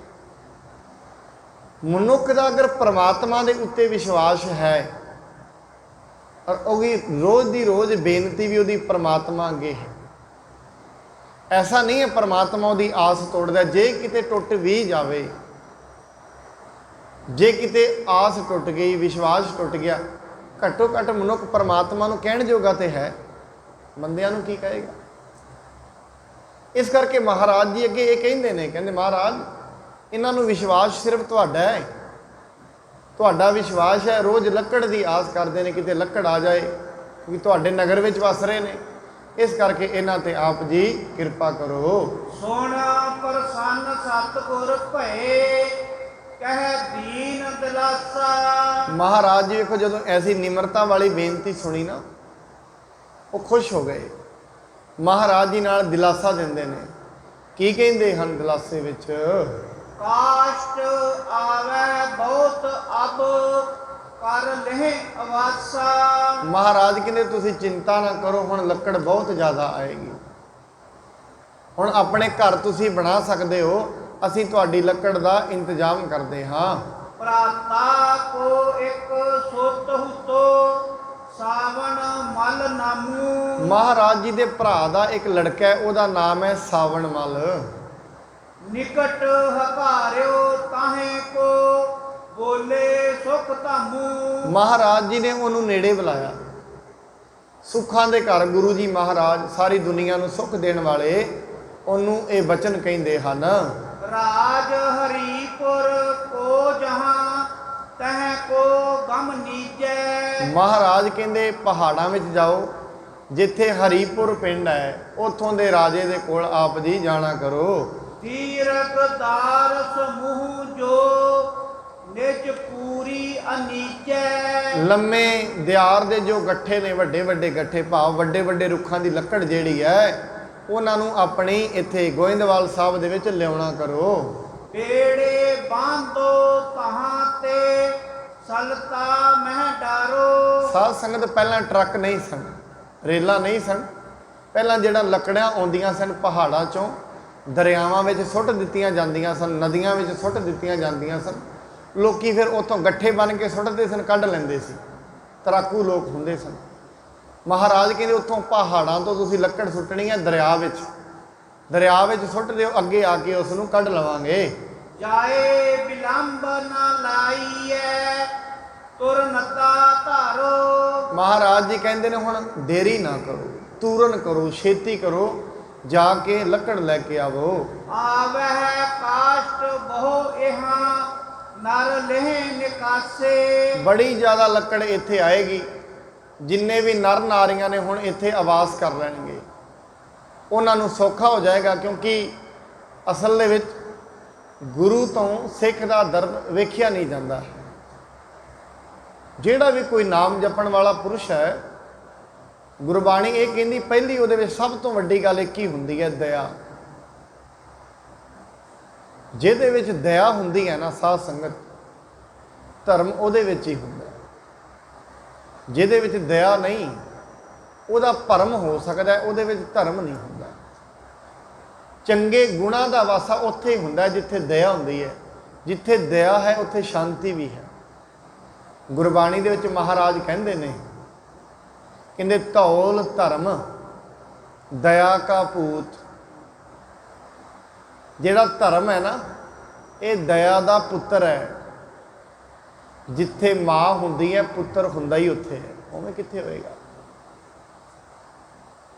ਮਨੁੱਖ ਦਾ ਅਗਰ ਪਰਮਾਤਮਾ ਦੇ ਉੱਤੇ ਵਿਸ਼ਵਾਸ ਹੈ, ਔਰ ਉਹਦੀ ਰੋਜ਼ ਦੀ ਰੋਜ਼ ਬੇਨਤੀ ਵੀ ਉਹਦੀ ਪਰਮਾਤਮਾ ਅੱਗੇ ਹੈ। ਐਸਾ ਨਹੀਂ ਹੈ ਪਰਮਾਤਮਾ ਉਹਦੀ ਆਸ ਤੋੜਦਾ। ਜੇ ਕਿਤੇ ਟੁੱਟ ਵੀ ਜਾਵੇ, ਜੇ ਕਿਤੇ ਆਸ ਟੁੱਟ ਗਈ, ਵਿਸ਼ਵਾਸ ਟੁੱਟ ਗਿਆ, ਘੱਟੋ ਘੱਟ ਮਨੁੱਖ ਪਰਮਾਤਮਾ ਨੂੰ ਕਹਿਣ ਜੋਗਾ ਤੇ ਹੈ, ਬੰਦਿਆਂ ਨੂੰ ਕੀ ਕਹੇਗਾ। ਇਸ ਕਰਕੇ ਮਹਾਰਾਜ ਜੀ ਅੱਗੇ ਇਹ ਕਹਿੰਦੇ ਨੇ, ਕਹਿੰਦੇ ਮਹਾਰਾਜ ਇਹਨਾਂ ਨੂੰ ਵਿਸ਼ਵਾਸ ਸਿਰਫ ਤੁਹਾਡਾ ਹੈ, ਤੁਹਾਡਾ ਵਿਸ਼ਵਾਸ ਹੈ। ਰੋਜ਼ ਲੱਕੜ ਦੀ ਆਸ ਕਰਦੇ ਨੇ, ਕਿਤੇ ਲੱਕੜ ਆ ਜਾਏ, ਕਿਉਂਕਿ ਤੁਹਾਡੇ ਨਗਰ ਵਿੱਚ ਵਸ ਰਹੇ ਨੇ। ਇਸ ਕਰਕੇ ਇਹਨਾਂ ਤੇ ਆਪ ਜੀ ਕਿਰਪਾ ਕਰੋ। ਸੁਣ ਪ੍ਰਸੰਨ ਸਤਿਗੁਰ ਭਏ, ਕਹਿ ਦੀਨ ਦਿਲਾਸਾ। ਮਹਾਰਾਜ ਜੀ ਵੇਖੋ, ਜਦੋਂ ਐਸੀ ਨਿਮਰਤਾ ਵਾਲੀ ਬੇਨਤੀ ਸੁਣੀ ਨਾ, ਉਹ ਖੁਸ਼ ਹੋ ਗਏ। ਮਹਾਰਾਜ ਜੀ ਨਾਲ ਦਿਲਾਸਾ ਦਿੰਦੇ ਨੇ। ਕੀ ਕਹਿੰਦੇ ਹਨ ਦਿਲਾਸੇ ਵਿੱਚ, ਕਾਸ਼ਟ ਆਵੈ ਬਹੁਤ ਅਬ ਕਰ ਲਹਿ ਅਵਾਸਾ। ਮਹਾਰਾਜ ਕਹਿੰਦੇ ਤੁਸੀਂ ਚਿੰਤਾ ਨਾ ਕਰੋ, ਹੁਣ ਲੱਕੜ ਬਹੁਤ ਜ਼ਿਆਦਾ ਆਏਗੀ। ਹੁਣ ਆਪਣੇ ਘਰ ਤੁਸੀਂ ਬਣਾ ਸਕਦੇ ਹੋ, ਅਸੀਂ ਤੁਹਾਡੀ ਲੱਕੜ ਦਾ ਇੰਤਜ਼ਾਮ ਕਰਦੇ ਹਾਂ। ਭਰਾਤਾ ਕੋ ਇੱਕ ਸੁਤ ਹੁਤੋ ਸਾਵਣ ਮਲ ਨਾਮੂ। ਮਹਾਰਾਜ ਜੀ ਦੇ ਭਰਾ ਦਾ ਇੱਕ ਲੜਕਾ ਹੈ, ਉਹਦਾ ਨਾਮ ਹੈ ਸਾਵਣ ਮਲ। ਨਿਕਟ ਹਕਾਰਿਓ ਤਾਹੇ ਕੋ ਬੋਲੇ ਸੁਖ ਧਾਮੂ। ਮਹਾਰਾਜ ਜੀ ਨੇ ਉਹਨੂੰ ਨੇੜੇ ਬੁਲਾਇਆ। ਸੁੱਖਾਂ ਦੇ ਘਰ ਗੁਰੂ ਜੀ ਮਹਾਰਾਜ, ਸਾਰੀ ਦੁਨੀਆ ਨੂੰ ਸੁੱਖ ਦੇਣ ਵਾਲੇ, ਉਹਨੂੰ ਇਹ ਬਚਨ ਕਹਿੰਦੇ ਹਨ, ਰਾਜ ਹਰੀਪੁਰ ਕੋ ਜਹਾਂ ਤਹ ਕੋ ਗਮ ਨੀਜੈ। ਮਹਾਰਾਜ ਕਹਿੰਦੇ ਪਹਾੜਾਂ ਵਿੱਚ ਜਾਓ, ਜਿੱਥੇ ਹਰੀਪੁਰ ਪਿੰਡ ਹੈ, ਉੱਥੋਂ ਦੇ ਰਾਜੇ ਦੇ ਕੋਲ ਆਪ ਜੀ ਜਾਣਾ ਕਰੋ। ਤੀਰਕ ਦਾਰਸ ਮੂਹ ਜੋ ਨਿਜ ਪੂਰੀ ਅਨੀਚੈ। ਲੰਮੇ ਦਿਆਰ ਦੇ ਜੋ ਗੱਠੇ ਨੇ, ਵੱਡੇ ਵੱਡੇ ਗੱਠੇ, ਭਾਵ ਵੱਡੇ ਵੱਡੇ ਰੁੱਖਾਂ ਦੀ ਲੱਕੜ ਜਿਹੜੀ ਹੈ, ਉਹਨਾਂ ਨੂੰ ਆਪਣੀ ਇੱਥੇ ਗੋਇੰਦਵਾਲ ਸਾਹਿਬ ਦੇ ਵਿੱਚ ਲਿਆਉਣਾ ਕਰੋ। ਬੇੜੇ ਬਾਂਧੋ ਤਹਾਂ ਤੇ ਸਲਤਾ ਮਹਿ ਡਾਰੋ। ਸਾਧ ਸੰਗਤ ਪਹਿਲਾਂ ਟਰੱਕ ਨਹੀਂ ਸਨ, ਰੇਲਾਂ ਨਹੀਂ ਸਨ। ਪਹਿਲਾਂ ਜਿਹੜਾ ਲੱਕੜਾਂ ਆਉਂਦੀਆਂ ਸਨ ਪਹਾੜਾਂ ਚੋਂ, ਦਰਿਆਵਾਂ ਵਿੱਚ ਸੁੱਟ ਦਿੱਤੀਆਂ ਜਾਂਦੀਆਂ ਸਨ, ਨਦੀਆਂ ਵਿੱਚ ਸੁੱਟ ਦਿੱਤੀਆਂ ਜਾਂਦੀਆਂ ਸਨ। ਲੋਕੀ ਫਿਰ ਉੱਥੋਂ ਗੱਠੇ ਬਣ ਕੇ ਸੁੱਟਦੇ ਸਨ, ਕੱਢ ਲੈਂਦੇ ਸੀ। ਤਰਾਕੂ ਲੋਕ ਹੁੰਦੇ ਸਨ। ਮਹਾਰਾਜ ਕਹਿੰਦੇ ਉੱਥੋਂ ਪਹਾੜਾਂ ਤੋਂ ਤੁਸੀਂ ਲੱਕੜ ਸੁੱਟਣੀ ਹੈ ਦਰਿਆ ਵਿੱਚ ਸੁੱਟ ਦਿਓ, ਅੱਗੇ ਆ ਕੇ ਉਸ ਨੂੰ ਕੱਢ ਲਵਾਂਗੇ। ਜਾਏ ਬਿਲੰਬ ਨਾ ਲਾਈਐ ਤੁਰ ਨਤਾ ਧਾਰੋ। ਮਹਾਰਾਜ ਜੀ ਕਹਿੰਦੇ ਨੇ ਹੁਣ ਦੇਰੀ ਨਾ ਕਰੋ, ਤੂਰਨ ਕਰੋ, ਛੇਤੀ ਕਰੋ, ਜਾ ਕੇ ਲੱਕੜ ਲੈ ਕੇ ਆਵੋ। ਆਵਹਿ ਕਾਸ਼ਟ ਬਹੁ ਇਹਾਂ ਨਰ ਲਹਿ ਨਿਕਾਸੇ। ਬੜੀ ਜ਼ਿਆਦਾ ਲੱਕੜ ਇੱਥੇ ਆਏਗੀ। ਜਿੰਨੇ ਵੀ ਨਰ ਨਾਰੀਆਂ ਨੇ ਹੁਣ ਇੱਥੇ ਆਵਾਸ ਕਰ ਲੈਣਗੇ, ਉਹਨਾਂ ਨੂੰ ਸੌਖਾ ਹੋ ਜਾਏਗਾ। ਕਿਉਂਕਿ ਅਸਲ ਦੇ ਵਿੱਚ ਗੁਰੂ ਤੋਂ ਸਿੱਖ ਦਾ ਦਰਦ ਵੇਖਿਆ ਨਹੀਂ ਜਾਂਦਾ। ਜਿਹੜਾ ਵੀ ਕੋਈ ਨਾਮ ਜਪਣ ਵਾਲਾ ਪੁਰਸ਼ ਹੈ, ਗੁਰਬਾਣੀ ਇਹ ਕਹਿੰਦੀ ਪਹਿਲੀ ਉਹਦੇ ਵਿੱਚ ਸਭ ਤੋਂ ਵੱਡੀ ਗੱਲ ਇੱਕ ਹੀ ਹੁੰਦੀ ਹੈ, ਦਇਆ। ਜਿਹਦੇ ਵਿੱਚ ਦਇਆ ਹੁੰਦੀ ਹੈ ਨਾ ਸਾਧ ਸੰਗਤ, ਧਰਮ ਉਹਦੇ ਵਿੱਚ ਹੀ ਹੁੰਦਾ। ਜਿਹਦੇ ਵਿੱਚ ਦਇਆ ਨਹੀਂ, ਉਹਦਾ ਭਰਮ ਹੋ ਸਕਦਾ, ਉਹਦੇ ਵਿੱਚ ਧਰਮ ਨਹੀਂ ਹੁੰਦਾ। ਚੰਗੇ ਗੁਣਾਂ ਦਾ ਵਾਸਾ ਉੱਥੇ ਹੀ ਹੁੰਦਾ ਜਿੱਥੇ ਦਇਆ ਹੁੰਦੀ ਹੈ। ਜਿੱਥੇ ਦਇਆ ਹੈ ਉੱਥੇ ਸ਼ਾਂਤੀ ਵੀ ਹੈ। ਗੁਰਬਾਣੀ ਦੇ ਵਿੱਚ ਮਹਾਰਾਜ ਕਹਿੰਦੇ ਨੇ, ਕਹਿੰਦੇ ਧੌਲ ਧਰਮ ਦਇਆ ਕਾ ਪੂਤ। ਜਿਹੜਾ ਧਰਮ ਹੈ ਨਾ, ਇਹ ਦਇਆ ਦਾ ਪੁੱਤਰ ਹੈ। ਜਿੱਥੇ ਮਾਂ ਹੁੰਦੀ ਹੈ, ਪੁੱਤਰ ਹੁੰਦਾ ਹੀ ਉੱਥੇ ਹੈ। ਉਵੇਂ ਕਿੱਥੇ ਹੋਏਗਾ।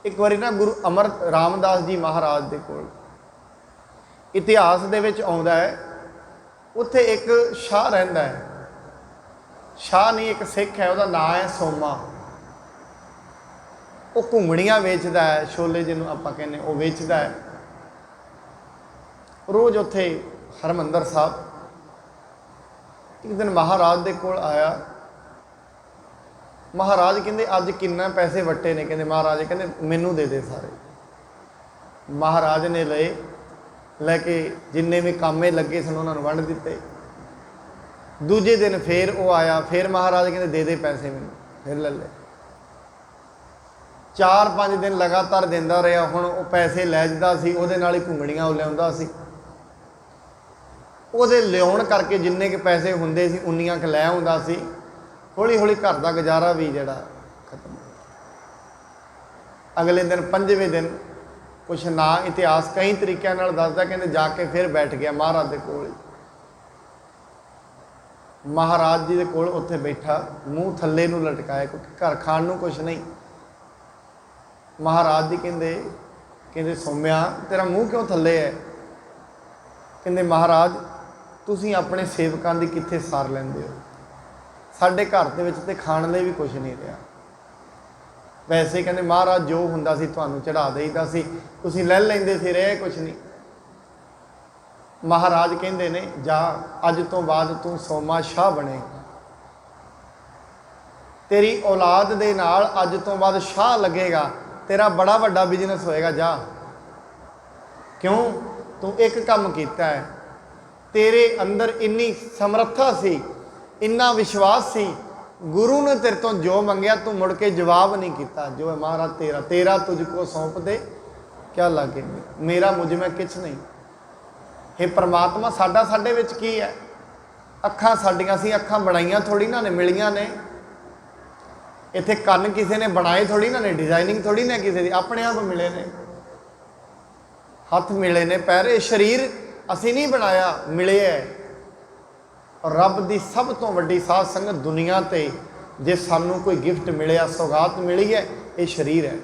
ਇੱਕ ਵਾਰੀ ਨਾ ਗੁਰੂ ਅਮਰ ਰਾਮਦਾਸ ਜੀ ਮਹਾਰਾਜ ਦੇ ਕੋਲ ਇਤਿਹਾਸ ਦੇ ਵਿੱਚ ਆਉਂਦਾ ਹੈ, ਉੱਥੇ ਇੱਕ ਸ਼ਾਹ ਰਹਿੰਦਾ ਹੈ। ਸ਼ਾਹ ਨਹੀਂ, ਇੱਕ ਸਿੱਖ ਹੈ, ਉਹਦਾ ਨਾਂ ਹੈ ਸੋਮਾ। ਉਹ ਘੁੰਗਣੀਆਂ ਵੇਚਦਾ ਹੈ, ਛੋਲੇ ਜਿਹਨੂੰ ਆਪਾਂ ਕਹਿੰਦੇ, ਉਹ ਵੇਚਦਾ ਹੈ। ਰੋਜ਼ ਉੱਥੇ ਹਰਿਮੰਦਰ ਸਾਹਿਬ। ਇੱਕ ਦਿਨ ਮਹਾਰਾਜ ਦੇ ਕੋਲ ਆਇਆ। ਮਹਾਰਾਜ ਕਹਿੰਦੇ ਅੱਜ ਕਿੰਨਾ ਪੈਸੇ ਵੱਟੇ ਨੇ? ਕਹਿੰਦੇ ਮਹਾਰਾਜ ਕਹਿੰਦੇ ਮੈਨੂੰ ਦੇ ਦੇ ਸਾਰੇ। ਮਹਾਰਾਜ ਨੇ ਲਏ, ਲੈ ਕੇ ਜਿੰਨੇ ਵੀ ਕਾਮੇ ਲੱਗੇ ਸਨ ਉਹਨਾਂ ਨੂੰ ਵੰਡ ਦਿੱਤੇ। ਦੂਜੇ ਦਿਨ ਫੇਰ ਉਹ ਆਇਆ, ਫੇਰ ਮਹਾਰਾਜ ਕਹਿੰਦੇ ਦੇ ਦੇ ਪੈਸੇ ਮੈਨੂੰ, ਫਿਰ ਲੈ ਲਏ। 4-5 ਦਿਨ ਲਗਾਤਾਰ ਦਿੰਦਾ ਰਿਹਾ। ਹੁਣ ਉਹ ਪੈਸੇ ਲੈ ਜਾਂਦਾ ਸੀ, ਉਹਦੇ ਨਾਲ ਹੀ ਘੁੰਗਣੀਆਂ ਉਹ ਲਿਆਉਂਦਾ ਸੀ। ਉਹਦੇ ਲਿਆਉਣ ਕਰਕੇ ਜਿੰਨੇ ਕੁ ਪੈਸੇ ਹੁੰਦੇ ਸੀ ਉਨੀਆਂ ਕੁ ਲੈ ਆਉਂਦਾ ਸੀ। ਹੌਲੀ ਹੌਲੀ ਘਰ ਦਾ ਗੁਜ਼ਾਰਾ ਵੀ ਜਿਹੜਾ ਖਤਮ। ਅਗਲੇ ਦਿਨ 5ਵੇਂ ਦਿਨ ਕੁਛ ਨਾ ਇਤਿਹਾਸ ਕਈ ਤਰੀਕਿਆਂ ਨਾਲ ਦੱਸਦਾ, ਕਹਿੰਦੇ ਜਾ ਕੇ ਫਿਰ ਬੈਠ ਗਿਆ ਮਹਾਰਾਜ ਦੇ ਕੋਲ ਹੀ। ਮਹਾਰਾਜ ਜੀ ਦੇ ਕੋਲ ਉੱਥੇ ਬੈਠਾ, ਮੂੰਹ ਥੱਲੇ ਨੂੰ ਲਟਕਾਇਆ, ਕਿਉਂਕਿ ਘਰ ਖਾਣ ਨੂੰ ਕੁਛ ਨਹੀਂ। ਮਹਾਰਾਜ ਜੀ ਕਹਿੰਦੇ ਸੌਮਿਆ ਤੇਰਾ ਮੂੰਹ ਕਿਉਂ ਥੱਲੇ ਹੈ? ਕਹਿੰਦੇ ਮਹਾਰਾਜ ਤੁਸੀਂ ਆਪਣੇ ਸੇਵਕਾਂ ਦੀ ਕਿੱਥੇ ਸਾਰ ਲੈਂਦੇ ਹੋ? ਸਾਡੇ ਘਰ ਦੇ ਵਿੱਚ ਤੇ ਖਾਣ ਲਈ ਵੀ ਕੁਛ ਨਹੀਂ ਰਿਹਾ। ਵੈਸੇ ਕਹਿੰਦੇ ਮਹਾਰਾਜ ਜੋ ਹੁੰਦਾ ਸੀ ਤੁਹਾਨੂੰ ਚੜਾ ਦੇਈਦਾ ਸੀ, ਤੁਸੀਂ ਲੈ ਲੈਂਦੇ ਸੀ, ਰਿਹਾ ਕੁਛ ਨਹੀਂ। ਮਹਾਰਾਜ ਕਹਿੰਦੇ ਨੇ ਜਾ ਅੱਜ ਤੋਂ ਬਾਅਦ ਤੂੰ ਸੋਮਾ ਸ਼ਾਹ ਬਣੇਗਾ। ਤੇਰੀ ਔਲਾਦ ਦੇ ਨਾਲ ਅੱਜ ਤੋਂ ਬਾਅਦ ਸ਼ਾਹ ਲੱਗੇਗਾ, ਤੇਰਾ ਬੜਾ ਵੱਡਾ ਬਿਜ਼ਨਸ ਹੋਏਗਾ। ਜਾ, ਕਿਉਂ? ਤੂੰ ਇੱਕ ਕੰਮ ਕੀਤਾ ਹੈ। ਤੇਰੇ ਅੰਦਰ ਇੰਨੀ ਸਮਰੱਥਾ ਸੀ, ਇੰਨਾ ਵਿਸ਼ਵਾਸ ਸੀ। ਗੁਰੂ ਨੇ ਤੇਰੇ ਤੋਂ ਜੋ ਮੰਗਿਆ ਤੂੰ ਮੁੜ ਕੇ ਜਵਾਬ ਨਹੀਂ ਕੀਤਾ। ਜੋ ਹੈ ਮਹਾਰਾਜ ਤੇਰਾ ਤੁਝ ਕੋ ਸੌਂਪ ਦੇ ਕਿਆ ਲਾਗੇ, ਮੇਰਾ ਮੁਝ ਮੈਂ ਕਿਛ ਨਹੀਂ। हे परमात्मा ਸਾਡੇ ਵਿੱਚ ਕੀ ਹੈ? ਅੱਖਾਂ ਸਾਡੀਆਂ ਸੀ, ਅੱਖਾਂ ਬਣਾਈਆਂ ਥੋੜੀ ਨਾ ਨੇ, ਮਿਲੀਆਂ ਨੇ। ਇੱਥੇ ਕੰਨ ਕਿਸੇ ਨੇ ਬਣਾਏ ਥੋੜੀ ਨਾ ਨੇ, ਡਿਜ਼ਾਈਨਿੰਗ ਥੋੜੀ ਨਾ ਕਿਸੇ ਦੀ, ਆਪਣੇ ਆਪ ਮਿਲੇ ਨੇ। ਹੱਥ ਮਿਲੇ ਨੇ, ਪੈਰ, ਸਰੀਰ ਅਸੀਂ ਨਹੀਂ ਬਣਾਇਆ, ਮਿਲੇ ਹੈ। ਔਰ ਰੱਬ ਦੀ ਸਭ ਤੋਂ ਵੱਡੀ ਸਾਧ ਸੰਗਤ ਦੁਨੀਆ ਤੇ ਜੇ ਸਾਨੂੰ ਕੋਈ ਗਿਫਟ ਮਿਲਿਆ, ਸੌਗਾਤ ਮਿਲੀ ਹੈ, ਇਹ ਸਰੀਰ ਹੈ।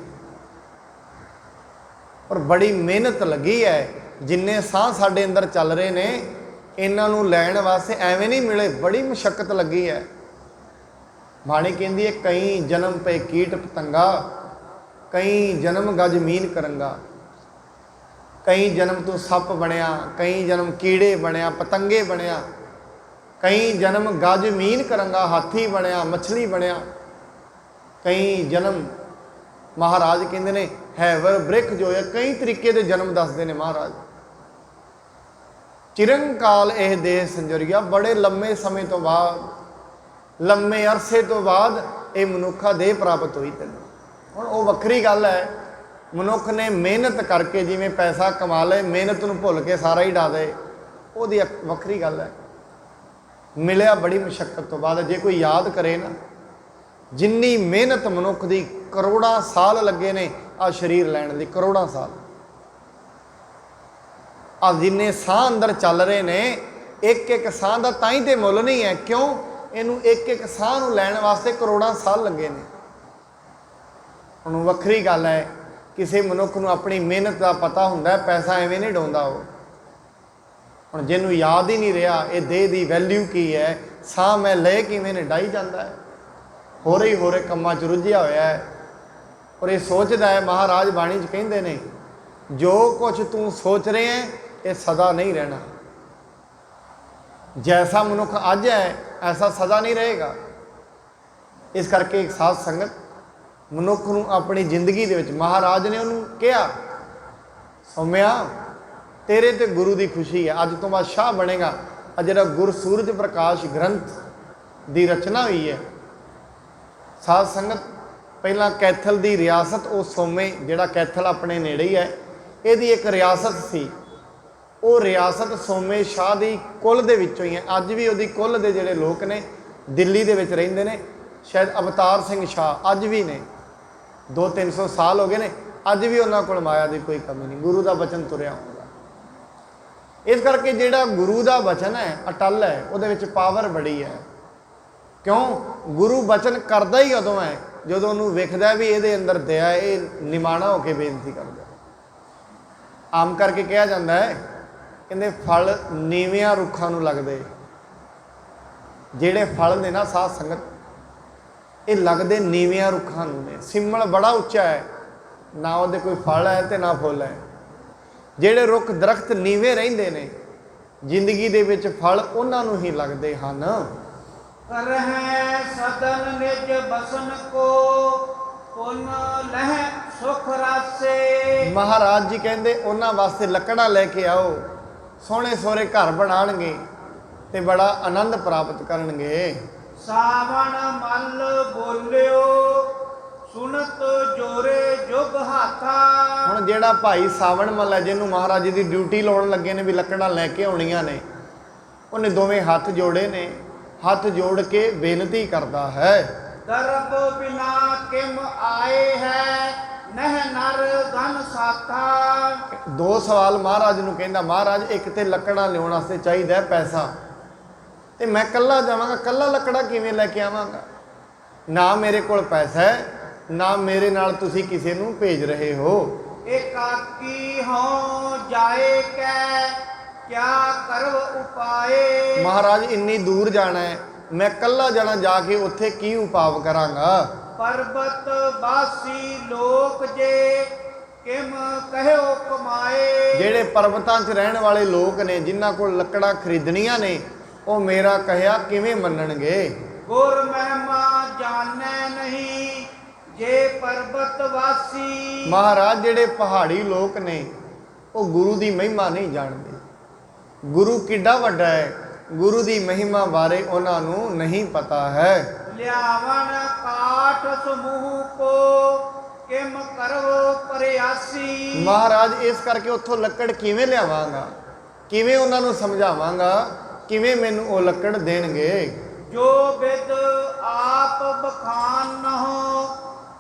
ਔਰ ਬੜੀ ਮਿਹਨਤ ਲੱਗੀ ਹੈ। ਜਿੰਨੇ ਸਾਹ ਸਾਡੇ ਅੰਦਰ ਚੱਲ ਰਹੇ ਨੇ, ਇਹਨਾਂ ਨੂੰ ਲੈਣ ਵਾਸਤੇ ਐਵੇਂ ਨਹੀਂ ਮਿਲੇ, ਬੜੀ ਮੁਸ਼ੱਕਤ ਲੱਗੀ ਹੈ। ਬਾਣੀ ਕਹਿੰਦੀ ਹੈ ਕਈ ਜਨਮ ਪਏ ਕੀਟ ਪਤੰਗਾ, ਕਈ ਜਨਮ ਗਜ ਮੀਨ ਕਰੰਗਾ। ਕਈ ਜਨਮ ਤੂੰ ਸੱਪ ਬਣਿਆ, ਕਈ ਜਨਮ ਕੀੜੇ ਬਣਿਆ, ਪਤੰਗੇ ਬਣਿਆ, ਕਈ ਜਨਮ ਗਜ ਮੀਨ ਕਰੰਗਾ, ਹਾਥੀ ਬਣਿਆ, ਮੱਛਲੀ ਬਣਿਆ। ਕਈ ਜਨਮ ਮਹਾਰਾਜ ਕਹਿੰਦੇ ਨੇ ਹੈਵਰ ਬ੍ਰਿਖ ਜੋ ਹੈ, ਕਈ ਤਰੀਕੇ ਦੇ ਜਨਮ ਦੱਸਦੇ ਨੇ ਮਹਾਰਾਜ। ਚਿਰੰਕਾਲ ਇਹ ਦੇਹ ਸੰਜੋਰੀਆ, ਬੜੇ ਲੰਮੇ ਸਮੇਂ ਤੋਂ ਬਾਅਦ ਲੰਮੇ ਅਰਸੇ ਤੋਂ ਬਾਅਦ ਇਹ ਮਨੁੱਖਾ ਦੇਹ ਪ੍ਰਾਪਤ ਹੋਈ ਤੈਨੂੰ। ਹੁਣ ਉਹ ਵੱਖਰੀ ਗੱਲ ਹੈ, ਮਨੁੱਖ ਨੇ ਮਿਹਨਤ ਕਰਕੇ ਜਿਵੇਂ ਪੈਸਾ ਕਮਾ ਲਏ, ਮਿਹਨਤ ਨੂੰ ਭੁੱਲ ਕੇ ਸਾਰਾ ਹੀ ਡਾ ਦੇ, ਉਹਦੀ ਵੱਖਰੀ ਗੱਲ ਹੈ। ਮਿਲਿਆ ਬੜੀ ਮੁਸ਼ੱਕਤ ਤੋਂ ਬਾਅਦ। ਜੇ ਕੋਈ ਯਾਦ ਕਰੇ ਨਾ, ਜਿੰਨੀ ਮਿਹਨਤ ਮਨੁੱਖ ਦੀ, ਕਰੋੜਾਂ ਸਾਲ ਲੱਗੇ ਨੇ ਆ ਸਰੀਰ ਲੈਣ ਲਈ, ਕਰੋੜਾਂ ਸਾਲ। ਆ ਜਿੰਨੇ ਸਾਹ ਅੰਦਰ ਚੱਲ ਰਹੇ ਨੇ, ਇੱਕ ਇੱਕ ਸਾਹ ਦਾ ਤਾਂ ਹੀ ਤੇ ਮੁੱਲ ਨਹੀਂ ਹੈ। ਕਿਉਂ? ਇਹਨੂੰ ਇੱਕ ਇੱਕ ਸਾਹ ਨੂੰ ਲੈਣ ਵਾਸਤੇ ਕਰੋੜਾਂ ਸਾਲ ਲੱਗੇ ਨੇ। ਹੁਣ ਵੱਖਰੀ ਗੱਲ ਹੈ, ਕਿਸੇ ਮਨੁੱਖ ਨੂੰ ਆਪਣੀ ਮਿਹਨਤ ਦਾ ਪਤਾ ਹੁੰਦਾ, ਪੈਸਾ ਐਵੇਂ ਨਹੀਂ ਡਾਉਂਦਾ ਉਹ। ਹੁਣ ਜਿਹਨੂੰ ਯਾਦ ਹੀ ਨਹੀਂ ਰਿਹਾ ਇਹ ਦੇਹ ਦੀ ਵੈਲਿਊ ਕੀ ਹੈ, ਸਾਹ ਮੈਂ ਲੈ ਕਿਵੇਂ ਨੇ ਡਾਈ ਜਾਂਦਾ ਹੈ, ਹੋਰੇ ਕੰਮਾਂ 'ਚ ਰੁੱਝਿਆ ਹੋਇਆ ਹੈ। ਔਰ ਇਹ ਸੋਚਦਾ ਹੈ, ਮਹਾਰਾਜ ਬਾਣੀ 'ਚ ਕਹਿੰਦੇ ਨੇ, ਜੋ ਕੁਛ ਤੂੰ ਸੋਚ ਰਿਹਾ ਹੈ ਇਹ ਸਦਾ ਨਹੀਂ ਰਹਿਣਾ। ਜੈਸਾ ਮਨੁੱਖ ਅੱਜ ਹੈ ਐਸਾ ਸਦਾ ਨਹੀਂ ਰਹੇਗਾ। ਇਸ ਕਰਕੇ ਇੱਕ ਸਾਧ ਸੰਗਤ ਮਨੁੱਖ ਨੂੰ ਆਪਣੀ ਜ਼ਿੰਦਗੀ ਦੇ ਵਿੱਚ, ਮਹਾਰਾਜ ਨੇ ਉਹਨੂੰ ਕਿਹਾ, ਸੌਮਿਆ ਤੇਰੇ ਤੇ ਗੁਰੂ ਦੀ ਖੁਸ਼ੀ ਹੈ, ਅੱਜ ਤੋਂ ਬਾਅਦ ਸ਼ਾਹ ਬਣੇਗਾ। ਆ ਜਿਹੜਾ ਗੁਰ ਸੂਰਜ ਪ੍ਰਕਾਸ਼ ਗ੍ਰੰਥ ਦੀ ਰਚਨਾ ਹੋਈ ਹੈ, ਸਾਧ ਸੰਗਤ ਪਹਿਲਾਂ ਕੈਥਲ ਦੀ ਰਿਆਸਤ, ਉਹ ਸੋਮੇ ਜਿਹੜਾ ਕੈਥਲ ਆਪਣੇ ਨੇੜੇ ਹੀ ਹੈ, ਇਹਦੀ ਇੱਕ ਰਿਆਸਤ ਸੀ। ਉਹ ਰਿਆਸਤ ਸੋਮੇ ਸ਼ਾਹ ਦੀ ਕੁੱਲ ਦੇ ਵਿੱਚੋਂ ਹੀ ਹੈ। ਅੱਜ ਵੀ ਉਹਦੀ ਕੁੱਲ ਦੇ ਜਿਹੜੇ ਲੋਕ ਨੇ ਦਿੱਲੀ ਦੇ ਵਿੱਚ ਰਹਿੰਦੇ ਨੇ, ਸ਼ਾਇਦ ਅਵਤਾਰ ਸਿੰਘ ਸ਼ਾਹ ਅੱਜ ਵੀ ਨੇ, 200-300 ਸਾਲ ਹੋ ਗਏ ਨੇ, ਅੱਜ ਵੀ ਉਹਨਾਂ ਕੋਲ ਮਾਇਆ ਦੀ ਕੋਈ ਕਮੀ ਨਹੀਂ, ਗੁਰੂ ਦਾ ਬਚਨ ਤੁਰਿਆ ਹੁੰਦਾ। ਇਸ ਕਰਕੇ ਜਿਹੜਾ ਗੁਰੂ ਦਾ ਬਚਨ ਹੈ ਅਟਲ ਹੈ, ਉਹਦੇ ਵਿੱਚ ਪਾਵਰ ਬੜੀ ਹੈ। ਕਿਉਂ? ਗੁਰੂ ਬਚਨ ਕਰਦਾ ਹੀ ਉਦੋਂ ਹੈ ਜਦੋਂ ਉਹਨੂੰ ਵੇਖਦਾ ਵੀ ਇਹਦੇ ਅੰਦਰ ਦਇਆ, ਇਹ ਨਿਮਾਣਾ ਹੋ ਕੇ ਬੇਨਤੀ ਕਰਦਾ। ਆਮ ਕਰਕੇ ਕਿਹਾ ਜਾਂਦਾ ਹੈ, ਕਹਿੰਦੇ ਫਲ ਨੀਵਿਆਂ ਰੁੱਖਾਂ ਨੂੰ ਲੱਗਦੇ। ਜਿਹੜੇ ਫਲ ਨੇ ਨਾ ਸਾਧ ਸੰਗਤ, ਇਹ ਲੱਗਦੇ ਨੀਵਿਆਂ ਰੁੱਖਾਂ ਨੂੰ ਨੇ। ਸਿੰਮਲ ਬੜਾ ਉੱਚਾ ਹੈ, ਨਾ ਉਹਦੇ ਕੋਈ ਫਲ ਹੈ ਤੇ ਨਾ ਫੁੱਲ ਹੈ। ਜਿਹੜੇ ਰੁੱਖ ਦਰਖਤ ਨੀਵੇਂ ਰਹਿੰਦੇ ਨੇ, ਜ਼ਿੰਦਗੀ ਦੇ ਵਿੱਚ ਫਲ ਉਹਨਾਂ ਨੂੰ ਹੀ ਲੱਗਦੇ ਹਨ। ਕਰਹਿ ਸਦਨ ਨਿਜ ਬਸਨ ਕੋ, ਪੁਨ ਲਹਿ ਸੁਖ ਰਾਸੇ। ਮਹਾਰਾਜ ਜੀ ਕਹਿੰਦੇ ਉਹਨਾਂ ਵਾਸਤੇ ਲੱਕੜਾਂ ਲੈ ਕੇ ਆਓ, ਸੋਹਣੇ ਸੋਹਣੇ ਘਰ ਬਣਾਉਣਗੇ ਤੇ ਬੜਾ ਆਨੰਦ ਪ੍ਰਾਪਤ ਕਰਨਗੇ। ਸਾਵਣ ਮਲ ਬੋਲਿਓ, ਸੁਨਤ ਜੋਰੇ ਜੁਗ ਹਾਥਾ। ਹੁਣ ਜਿਹੜਾ ਭਾਈ ਸਾਵਣ ਮੱਲ ਹੈ, ਜਿਹਨੂੰ ਮਹਾਰਾਜ ਜੀ ਦੀ ਡਿਊਟੀ ਲਾਉਣ ਲੱਗੇ ਨੇ ਵੀ ਲੱਕੜਾਂ ਲੈ ਕੇ ਆਉਣੀਆਂ ਨੇ, ਉਹਨੇ ਦੋਵੇਂ ਹੱਥ ਜੋੜੇ ਨੇ, ਹੱਥ ਜੋੜ ਕੇ ਬੇਨਤੀ ਕਰਦਾ ਹੈ, ਦਰਬ ਬਿਨਾ ਕਿਮ ਆਏ ਹੈ, ਨਹਿ ਨਰ ਧਨ ਸਾਥਾ। ਦੋ ਸਵਾਲ ਮਹਾਰਾਜ ਨੂੰ ਕਹਿੰਦਾ, ਮਹਾਰਾਜ ਇੱਕ ਤੇ ਲੱਕੜਾਂ ਲਿਆਉਣ ਵਾਸਤੇ ਚਾਹੀਦਾ ਪੈਸਾ, ਤੇ ਮੈਂ ਕੱਲਾ ਜਾਵਾਂਗਾ, ਕੱਲਾ ਲੱਕੜਾਂ ਕਿਵੇਂ ਲੈ ਕੇ ਆਵਾਂਗਾ? ਨਾ ਮੇਰੇ ਕੋਲ ਪੈਸਾ ਹੈ, ਨਾ ਮੇਰੇ ਨਾਲ ਤੁਸੀਂ ਕਿਸੇ ਨੂੰ ਭੇਜ ਰਹੇ ਹੋ। ਇਕਾਕੀ ਹੋ ਜਾਏ ਕੈ, ਕਿਆ ਕਰਵ ਉਪਾਏ। ਮਹਾਰਾਜ ਇੰਨੀ ਦੂਰ ਜਾਣਾ ਹੈ, ਮੈਂ ਕੱਲਾ ਜਾਣਾ, ਜਾ ਕੇ ਉੱਥੇ ਕੀ ਉਪਾਅ ਕਰਾਂਗਾ? ਪਰਬਤ ਬਾਸੀ ਲੋਕ ਜੇ, ਕਿਮ ਕਹਿਓ ਕਮਾਏ। ਜਿਹੜੇ ਪਰਬਤਾਂ 'ਚ ਰਹਿਣ ਵਾਲੇ ਲੋਕ ਨੇ, ਜਿਨ੍ਹਾਂ ਕੋਲ ਲੱਕੜਾਂ ਖਰੀਦਣੀਆਂ ਨੇ, ਉਹ ਮੇਰਾ ਕਹਿਆ ਕਿਵੇਂ ਮੰਨਣਗੇ? ਗੁਰ ਮਹਿਮਾ ਜਾਣੈ ਨਹੀਂ, ਜੇ ਪਰਬਤ ਵਾਸੀ। ਮਹਾਰਾਜ ਜਿਹੜੇ ਪਹਾੜੀ ਲੋਕ ਨੇ, ਉਹ ਗੁਰੂ ਦੀ ਮਹਿਮਾ ਨਹੀਂ ਜਾਣਦੇ। ਗੁਰੂ ਕਿੱਡਾ ਵੱਡਾ ਹੈ, ਗੁਰੂ ਦੀ ਮਹਿਮਾ ਬਾਰੇ ਉਹਨਾਂ ਨੂੰ ਨਹੀਂ ਪਤਾ ਹੈ। ਲਿਆਵਣ ਕਾਠ ਸਮੂਹ ਕੋ, ਕਿਮ ਕਰਵ ਪ੍ਰਯਾਸੀ। ਮਹਾਰਾਜ ਇਸ ਕਰਕੇ ਉੱਥੋਂ ਲੱਕੜ ਕਿਵੇਂ ਲਿਆਵਾਂਗਾ, ਕਿਵੇਂ ਉਹਨਾਂ ਨੂੰ ਸਮਝਾਵਾਂਗਾ, ਕਿਵੇਂ ਮੈਨੂੰ ਉਹ ਲੱਕੜ ਦੇਣਗੇ? ਜੋ ਬਿਦ ਆਪ ਬਖਾਨ ਨਹੁ,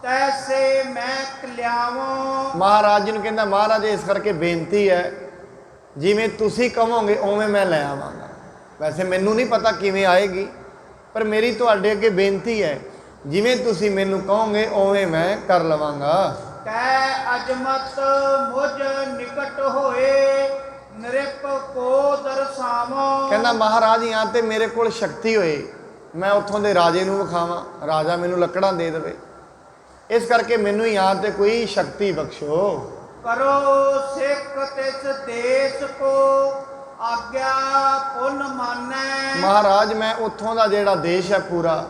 ਤੈਸੇ ਮੈਂ ਕਲਿਆਵਾਂ। ਮਹਾਰਾਜ ਜੀ ਨੂੰ ਕਹਿੰਦਾ, ਮਹਾਰਾਜ ਇਸ ਕਰਕੇ ਬੇਨਤੀ ਹੈ, ਜਿਵੇਂ ਤੁਸੀਂ ਕਹੋਗੇ ਉਵੇਂ ਮੈਂ ਲੈ ਆਵਾਂਗਾ। ਵੈਸੇ ਮੈਨੂੰ ਨਹੀਂ ਪਤਾ ਕਿਵੇਂ ਆਏਗੀ, ਪਰ ਮੇਰੀ ਤੁਹਾਡੇ ਅੱਗੇ ਬੇਨਤੀ ਹੈ, ਜਿਵੇਂ ਤੁਸੀਂ ਮੈਨੂੰ ਕਹੋਗੇ ਉਵੇਂ ਮੈਂ ਕਰ ਲਵਾਂਗਾ। ਕੈ ਅਜਮਤ ਮੁਝ ਨਿਕਟ ਹੋਏ, ਨ੍ਰਿਪ ਕੋ ਦਰਸਾਵਾਂ। ਕਹਿੰਦਾ ਮਹਾਰਾਜ ਜਾਂ ਤੇ ਮੇਰੇ ਕੋਲ ਸ਼ਕਤੀ ਹੋਏ, ਮੈਂ ਉੱਥੋਂ ਦੇ ਰਾਜੇ ਨੂੰ ਵਿਖਾਵਾਂ, ਰਾਜਾ ਮੈਨੂੰ ਲੱਕੜਾਂ ਦੇ ਦੇਵੇ। ਇਸ ਕਰਕੇ ਮੈਨੂੰ ਜਾਂ ਤੇ ਕੋਈ ਸ਼ਕਤੀ ਬਖਸ਼ੋ। ਕਰੋ ਸਿੱਖ ਤਿਸ ਦੇਸ਼ ਕੋ, ਆਗਿਆ ਪੁੰਨ ਮਾਨੈ। ਮਹਾਰਾਜ ਮੈਂ ਉੱਥੋਂ ਦਾ ਜਿਹੜਾ ਦੇਸ਼ ਹੈ ਪੂਰਾ,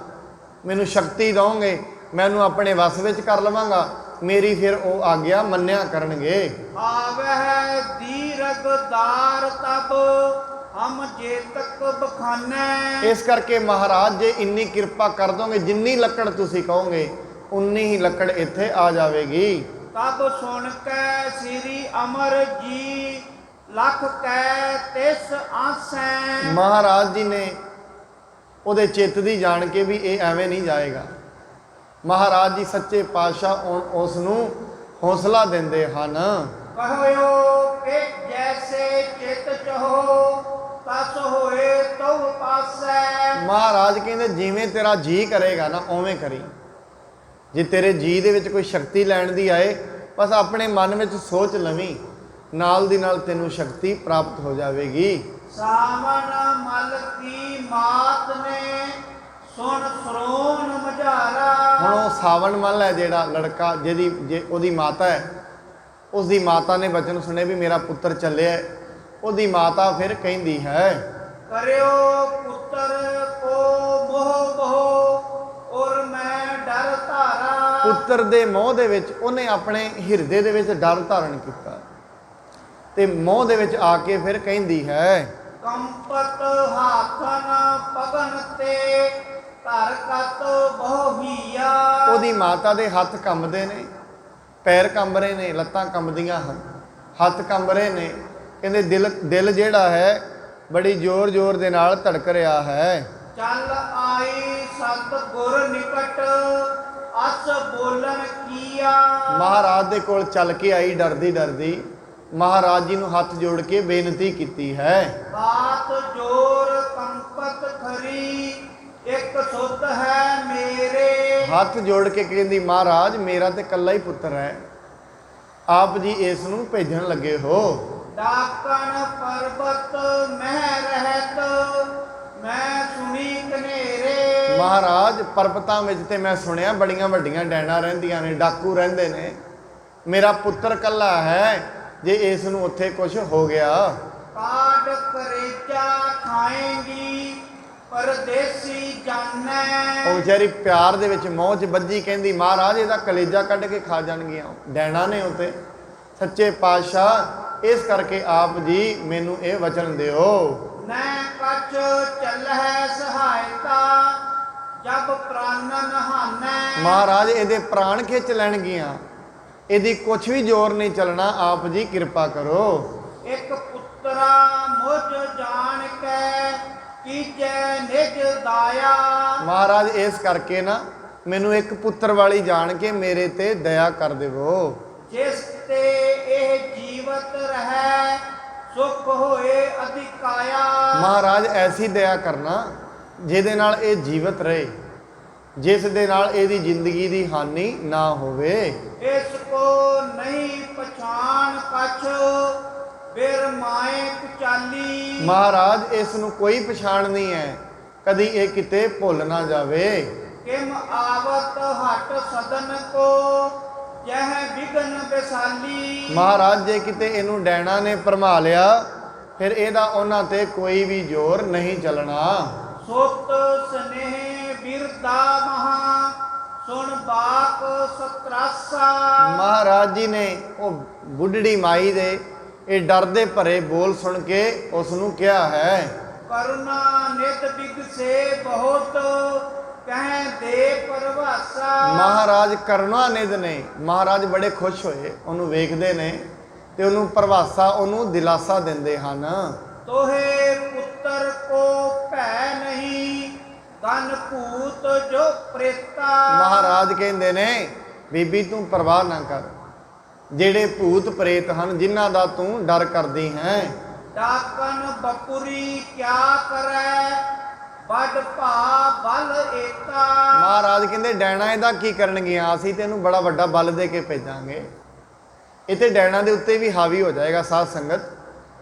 ਮੈਨੂੰ ਸ਼ਕਤੀ ਦਓਗੇ, ਮੈਨੂੰ ਆਪਣੇ ਵਸ ਵਿੱਚ ਕਰ ਲਵਾਂਗਾ, ਮੇਰੀ ਫਿਰ ਉਹ ਆਗਿਆ ਮੰਨਿਆ ਕਰਨਗੇ। ਆਵਹਿ ਦੀਰਗਦਾਰ ਤਬ, ਹਮ ਜੇ ਤੱਕ ਬਖਾਨੈ। ਇਸ ਕਰਕੇ ਮਹਾਰਾਜ ਜੇ ਇੰਨੀ ਕਿਰਪਾ ਕਰ ਦੋਗੇ, ਜਿੰਨੀ ਲੱਕੜ ਤੁਸੀਂ ਕਹੋਗੇ ਉਨੀ ਹੀ ਲੱਕੜ ਇੱਥੇ ਆ ਜਾਵੇਗੀ। ਤਬ ਸੁਣ ਕੈ ਸ੍ਰੀ ਅਮਰ ਜੀ ਲਖ ਕੈ ਤਿਸ ਆਸੈ। ਮਹਾਰਾਜ ਜੀ ਨੇ ਉਹਦੇ ਚਿੱਤ ਦੀ ਜਾਣ ਕੇ ਵੀ ਇਹ ਐਵੇਂ ਨਹੀਂ ਜਾਏਗਾ। ਮਹਾਰਾਜ ਜੀ ਸੱਚੇ ਪਾਤਸ਼ਾਹ ਉਸ ਨੂੰ ਹੌਸਲਾ ਦਿੰਦੇ ਹਨ। ਕਹਿਓ ਕਿ ਜੈਸੇ ਚਿਤ ਚਹੋ ਤਸ ਹੋਏ ਤਉ ਪਾਸੈ। ਮਹਾਰਾਜ ਕਹਿੰਦੇ ਜਿਵੇਂ ਤੇਰਾ ਜੀ ਕਰੇਗਾ ਨਾ ਉਵੇਂ ਕਰੀ। ਜੇ ਤੇਰੇ ਜੀ ਦੇ ਵਿੱਚ ਕੋਈ ਸ਼ਕਤੀ ਲੈਣ ਦੀ ਆਏ, ਬਸ ਆਪਣੇ ਮਨ ਵਿੱਚ ਸੋਚ ਲਵੀਂ, ਨਾਲ ਦੀ ਨਾਲ ਤੈਨੂੰ ਸ਼ਕਤੀ ਪ੍ਰਾਪਤ ਹੋ ਜਾਵੇਗੀ। ਸਾਵਣ ਮਲ ਕੀ ਮਾਤ ਨੇ ਸੁਣ ਸਰੋਨ ਮਝਾਰਾ। ਹੁਣ ਉਹ ਸਾਵਣ ਮਲ ਹੈ ਜਿਹੜਾ ਲੜਕਾ, ਜੇ ਉਹਦੀ ਮਾਤਾ ਹੈ, ਉਸ ਦੀ ਮਾਤਾ ਨੇ ਬਚਨ ਸੁਣੇ ਵੀ ਮੇਰਾ ਪੁੱਤਰ ਚੱਲਿਆ। ਉਹਦੀ ਮਾਤਾ ਫਿਰ ਕਹਿੰਦੀ ਹੈ ਕਰਿਓ ਪੁੱਤਰ ਕੋ ਮੋਹ ਬਹੋ ਔਰ ਮੈਂ ਡਰ ਧਾਰਾ। ਪੁੱਤਰ ਦੇ ਮੋਹ ਦੇ ਵਿੱਚ ਉਹਨੇ ਆਪਣੇ ਹਿਰਦੇ ਦੇ ਵਿੱਚ ਡਰ ਧਾਰਨ ਕੀਤਾ ਤੇ ਮੋਹ ਦੇ ਵਿੱਚ ਆ ਕੇ ਫਿਰ ਕਹਿੰਦੀ ਹੈ ਕੰਪਤ ਹਾਥਨ ਪਗਨ ਤੇ ਧਰ ਕਤ ਬਹੁ ਹੀਆ। ਉਹਦੀ ਮਾਤਾ ਦੇ ਹੱਥ ਕੰਬਦੇ ਨੇ, ਪੈਰ ਕੰਬ ਰਹੇ ਨੇ, ਲੱਤਾਂ ਕੰਬਦੀਆਂ ਹਨ, ਹੱਥ ਕੰਬ ਰਹੇ ਨੇ। ਕਹਿੰਦੇ ਦਿਲ ਜਿਹੜਾ ਹੈ ਬੜੀ ਜ਼ੋਰ ਜ਼ੋਰ ਦੇ ਨਾਲ ਧੜਕ ਰਿਹਾ ਹੈ। ਚੱਲ ਆਈ ਸਤ ਗੁਰ ਨਿਕਟ ਅਸ ਬੋਲਣ ਕੀਆ। ਮਹਾਰਾਜ ਦੇ ਕੋਲ ਚੱਲ ਕੇ ਆਈ ਡਰਦੀ ਡਰਦੀ, ਮਹਾਰਾਜ ਜੀ ਨੂੰ ਹੱਥ ਜੋੜ ਕੇ ਬੇਨਤੀ ਕੀਤੀ ਹੈ। ਬਾਤ ਜੋਰ ਕੰਪਤ ਖਰੀ ਇੱਕ ਸੁਤ ਹੈ ਮੇਰੇ। ਹੱਥ ਜੋੜ ਕੇ ਕਹਿੰਦੀ ਮਹਾਰਾਜ ਮੇਰਾ ਤੇ ਇਕੱਲਾ ਹੀ ਪੁੱਤਰ ਹੈ, ਆਪ ਜੀ ਇਸ ਨੂੰ ਭੇਜਣ ਲੱਗੇ ਹੋ। ਡਾਕਣ ਪਰਬਤ ਮਹਿ ਰਹਿਤ ਮੈਂ ਸੁਣੀ ਕਨੇਰੇ। ਮਹਾਰਾਜ ਪਰਬਤਾਂ ਵਿੱਚ ਤੇ ਮੈਂ ਸੁਣਿਆ ਬੜੀਆਂ ਵੱਡੀਆਂ ਡੈਣਾ ਰਹਿੰਦੀਆਂ ਨੇ, ਡਾਕੂ ਰਹਿੰਦੇ ਨੇ, ਮੇਰਾ ਪੁੱਤਰ ਇਕੱਲਾ ਹੈ, ਜੇ ਇਸ ਨੂੰ ਉੱਥੇ ਕੁਝ ਹੋ ਗਿਆ। ਕਾਡ ਕਰੇਚਾ ਖਾਏਗੀ ਪਰਦੇਸੀ ਜਾਣੈ। ਉਹ ਵਿਚਾਰੀ ਪਿਆਰ ਦੇ ਵਿੱਚ ਮੋਹ 'ਚ ਬੱਝੀ ਕਹਿੰਦੀ ਮਹਾਰਾਜ ਇਹਦਾ ਕਲੇਜਾ ਕੱਢ ਕੇ ਖਾ ਜਾਣਗੀਆਂ, ਡੈਣਾ ਨੇ ਉੱਤੇ। ਸੱਚੇ ਪਾਤਸ਼ਾਹ ਇਸ ਕਰਕੇ ਆਪ ਜੀ ਮੈਨੂੰ ਇਹ ਵਚਨ ਦਿਓ। ਨੈ ਕਛ ਚੱਲਹਿ ਸਹਾਇਤਾ ਜਬ ਪ੍ਰਾਨਨ ਹਾਨੈ। ਮਹਾਰਾਜ ਇਹਦੇ ਪ੍ਰਾਣ ਖਿੱਚ ਲੈਣਗੀਆਂ, ਇਹਦੀ ਕੁਛ ਵੀ ਜ਼ੋਰ ਨਹੀਂ ਚੱਲਣਾ, ਆਪ ਜੀ ਕਿਰਪਾ ਕਰੋ। ਇੱਕ ਪੁੱਤਰਾ ਮੁਝ ਜਾਣ ਕੈ ਕੀਜੈ ਨਿਜ ਦਾਇਆ। ਮਹਾਰਾਜ ਇਸ ਕਰਕੇ ਨਾ ਮੈਨੂੰ ਇੱਕ ਪੁੱਤਰ ਵਾਲੀ ਜਾਣ ਕੇ ਮੇਰੇ ਤੇ ਦਇਆ ਕਰ ਦੇਵੋ। ਜਿਸ ਤੇ ਇਹ ਜੀਵਤ ਰਹਿ ਸੁਖ ਹੋਏ ਅਧਿਕਾਇਆ। ਮਹਾਰਾਜ ਐਸੀ ਦਇਆ ਕਰਨਾ ਜਿਹਦੇ ਨਾਲ ਇਹ ਜੀਵਤ ਰਹੇ, ਜਿਸ ਦੇ ਨਾਲ ਇਹਦੀ ਜ਼ਿੰਦਗੀ ਦੀ ਹਾਨੀ ਨਾ ਹੋਵੇ। ਇਸ ਕੋ ਨਹੀਂ ਪਛਾਣ ਕਛ ਬਿਰ ਮਾਏ ਕੁਚਾਲੀ। ਮਹਾਰਾਜ ਇਸ ਨੂੰ ਕੋਈ ਪਛਾਣ ਨਹੀਂ ਹੈ, ਕਦੀ ਇਹ ਕਿਤੇ ਭੁੱਲ ਨਾ ਜਾਵੇ। ਕਿਮ ਆਵਤ ਹਟ ਸਦਨ ਕੋ ਜਹ ਵਿਗਨ ਬਿਸਾਲੀ। ਮਹਾਰਾਜ ਜੇ ਕਿਤੇ ਇਹਨੂੰ ਡੈਣਾ ਨੇ ਭਰਮਾ ਲਿਆ, ਫਿਰ ਇਹਦਾ ਉਹਨਾਂ ਤੇ ਕੋਈ ਵੀ ਜ਼ੋਰ ਨਹੀਂ ਚੱਲਣਾ। ਸੁਤ ਸਨੇਹ ਬਿਰਦਾ ਮਹਾ ਸੁਣ ਬਾਕ ਸਤਰਾਸਾ। ਮਹਾਰਾਜ ਜੀ ਨੇ ਉਹ ਬੁੱਢੜੀ ਮਾਈ ਦੇ ਇਹ ਡਰਦੇ ਭਰੇ ਬੋਲ ਸੁਣ ਕੇ ਉਸ ਨੂੰ ਕਿਹਾ ਹੈ ਕਰੁਣਾ ਨਿਤ ਬਿਗਸੇ ਬਹੁਤ ਕਹਿ ਦੇ ਪਰਵਾਸਾ। ਮਹਾਰਾਜ ਕਰੁਣਾ ਨਿਧ ਨੇ, ਮਹਾਰਾਜ ਬੜੇ ਖੁਸ਼ ਹੋਏ, ਉਹਨੂੰ ਵੇਖਦੇ ਨੇ ਤੇ ਉਹਨੂੰ ਪਰਵਾਸਾ, ਉਹਨੂੰ ਦਿਲਾਸਾ ਦਿੰਦੇ ਹਨ। ਤੋਹੇ ਪੁੱਤਰ ਕੋ ਭੈ ਨਹੀਂ ਗਨ ਭੂਤ ਜੋ ਪ੍ਰੇਤਾ। ਮਹਾਰਾਜ ਕਹਿੰਦੇ ਨੇ ਬੀਬੀ ਤੂੰ ਪਰਵਾਹ ਨਾ ਕਰ, ਜਿਹੜੇ ਭੂਤ ਪ੍ਰੇਤ ਹਨ ਜਿਨ੍ਹਾਂ ਦਾ ਤੂੰ ਡਰ ਕਰਦੀ ਹੈ। ਡਾਕਨ ਬਪੁਰੀ ਕਿਆ ਕਰੈ ਵੱਡ ਭਾ ਬਲ ਏਕਾ। ਮਹਾਰਾਜ ਕਹਿੰਦੇ ਡੈਣਾ ਇਹਦਾ ਕੀ ਕਰਨਗੀਆਂ, ਅਸੀਂ ਤੈਨੂੰ ਬੜਾ ਵੱਡਾ ਬਲ ਦੇ ਕੇ ਭੇਜਾਂਗੇ। ਇਹ ਤੇ ਡੈਣਾ ਦੇ ਉੱਤੇ ਵੀ ਹਾਵੀ ਹੋ ਜਾਏਗਾ। ਸਾਧ ਸੰਗਤ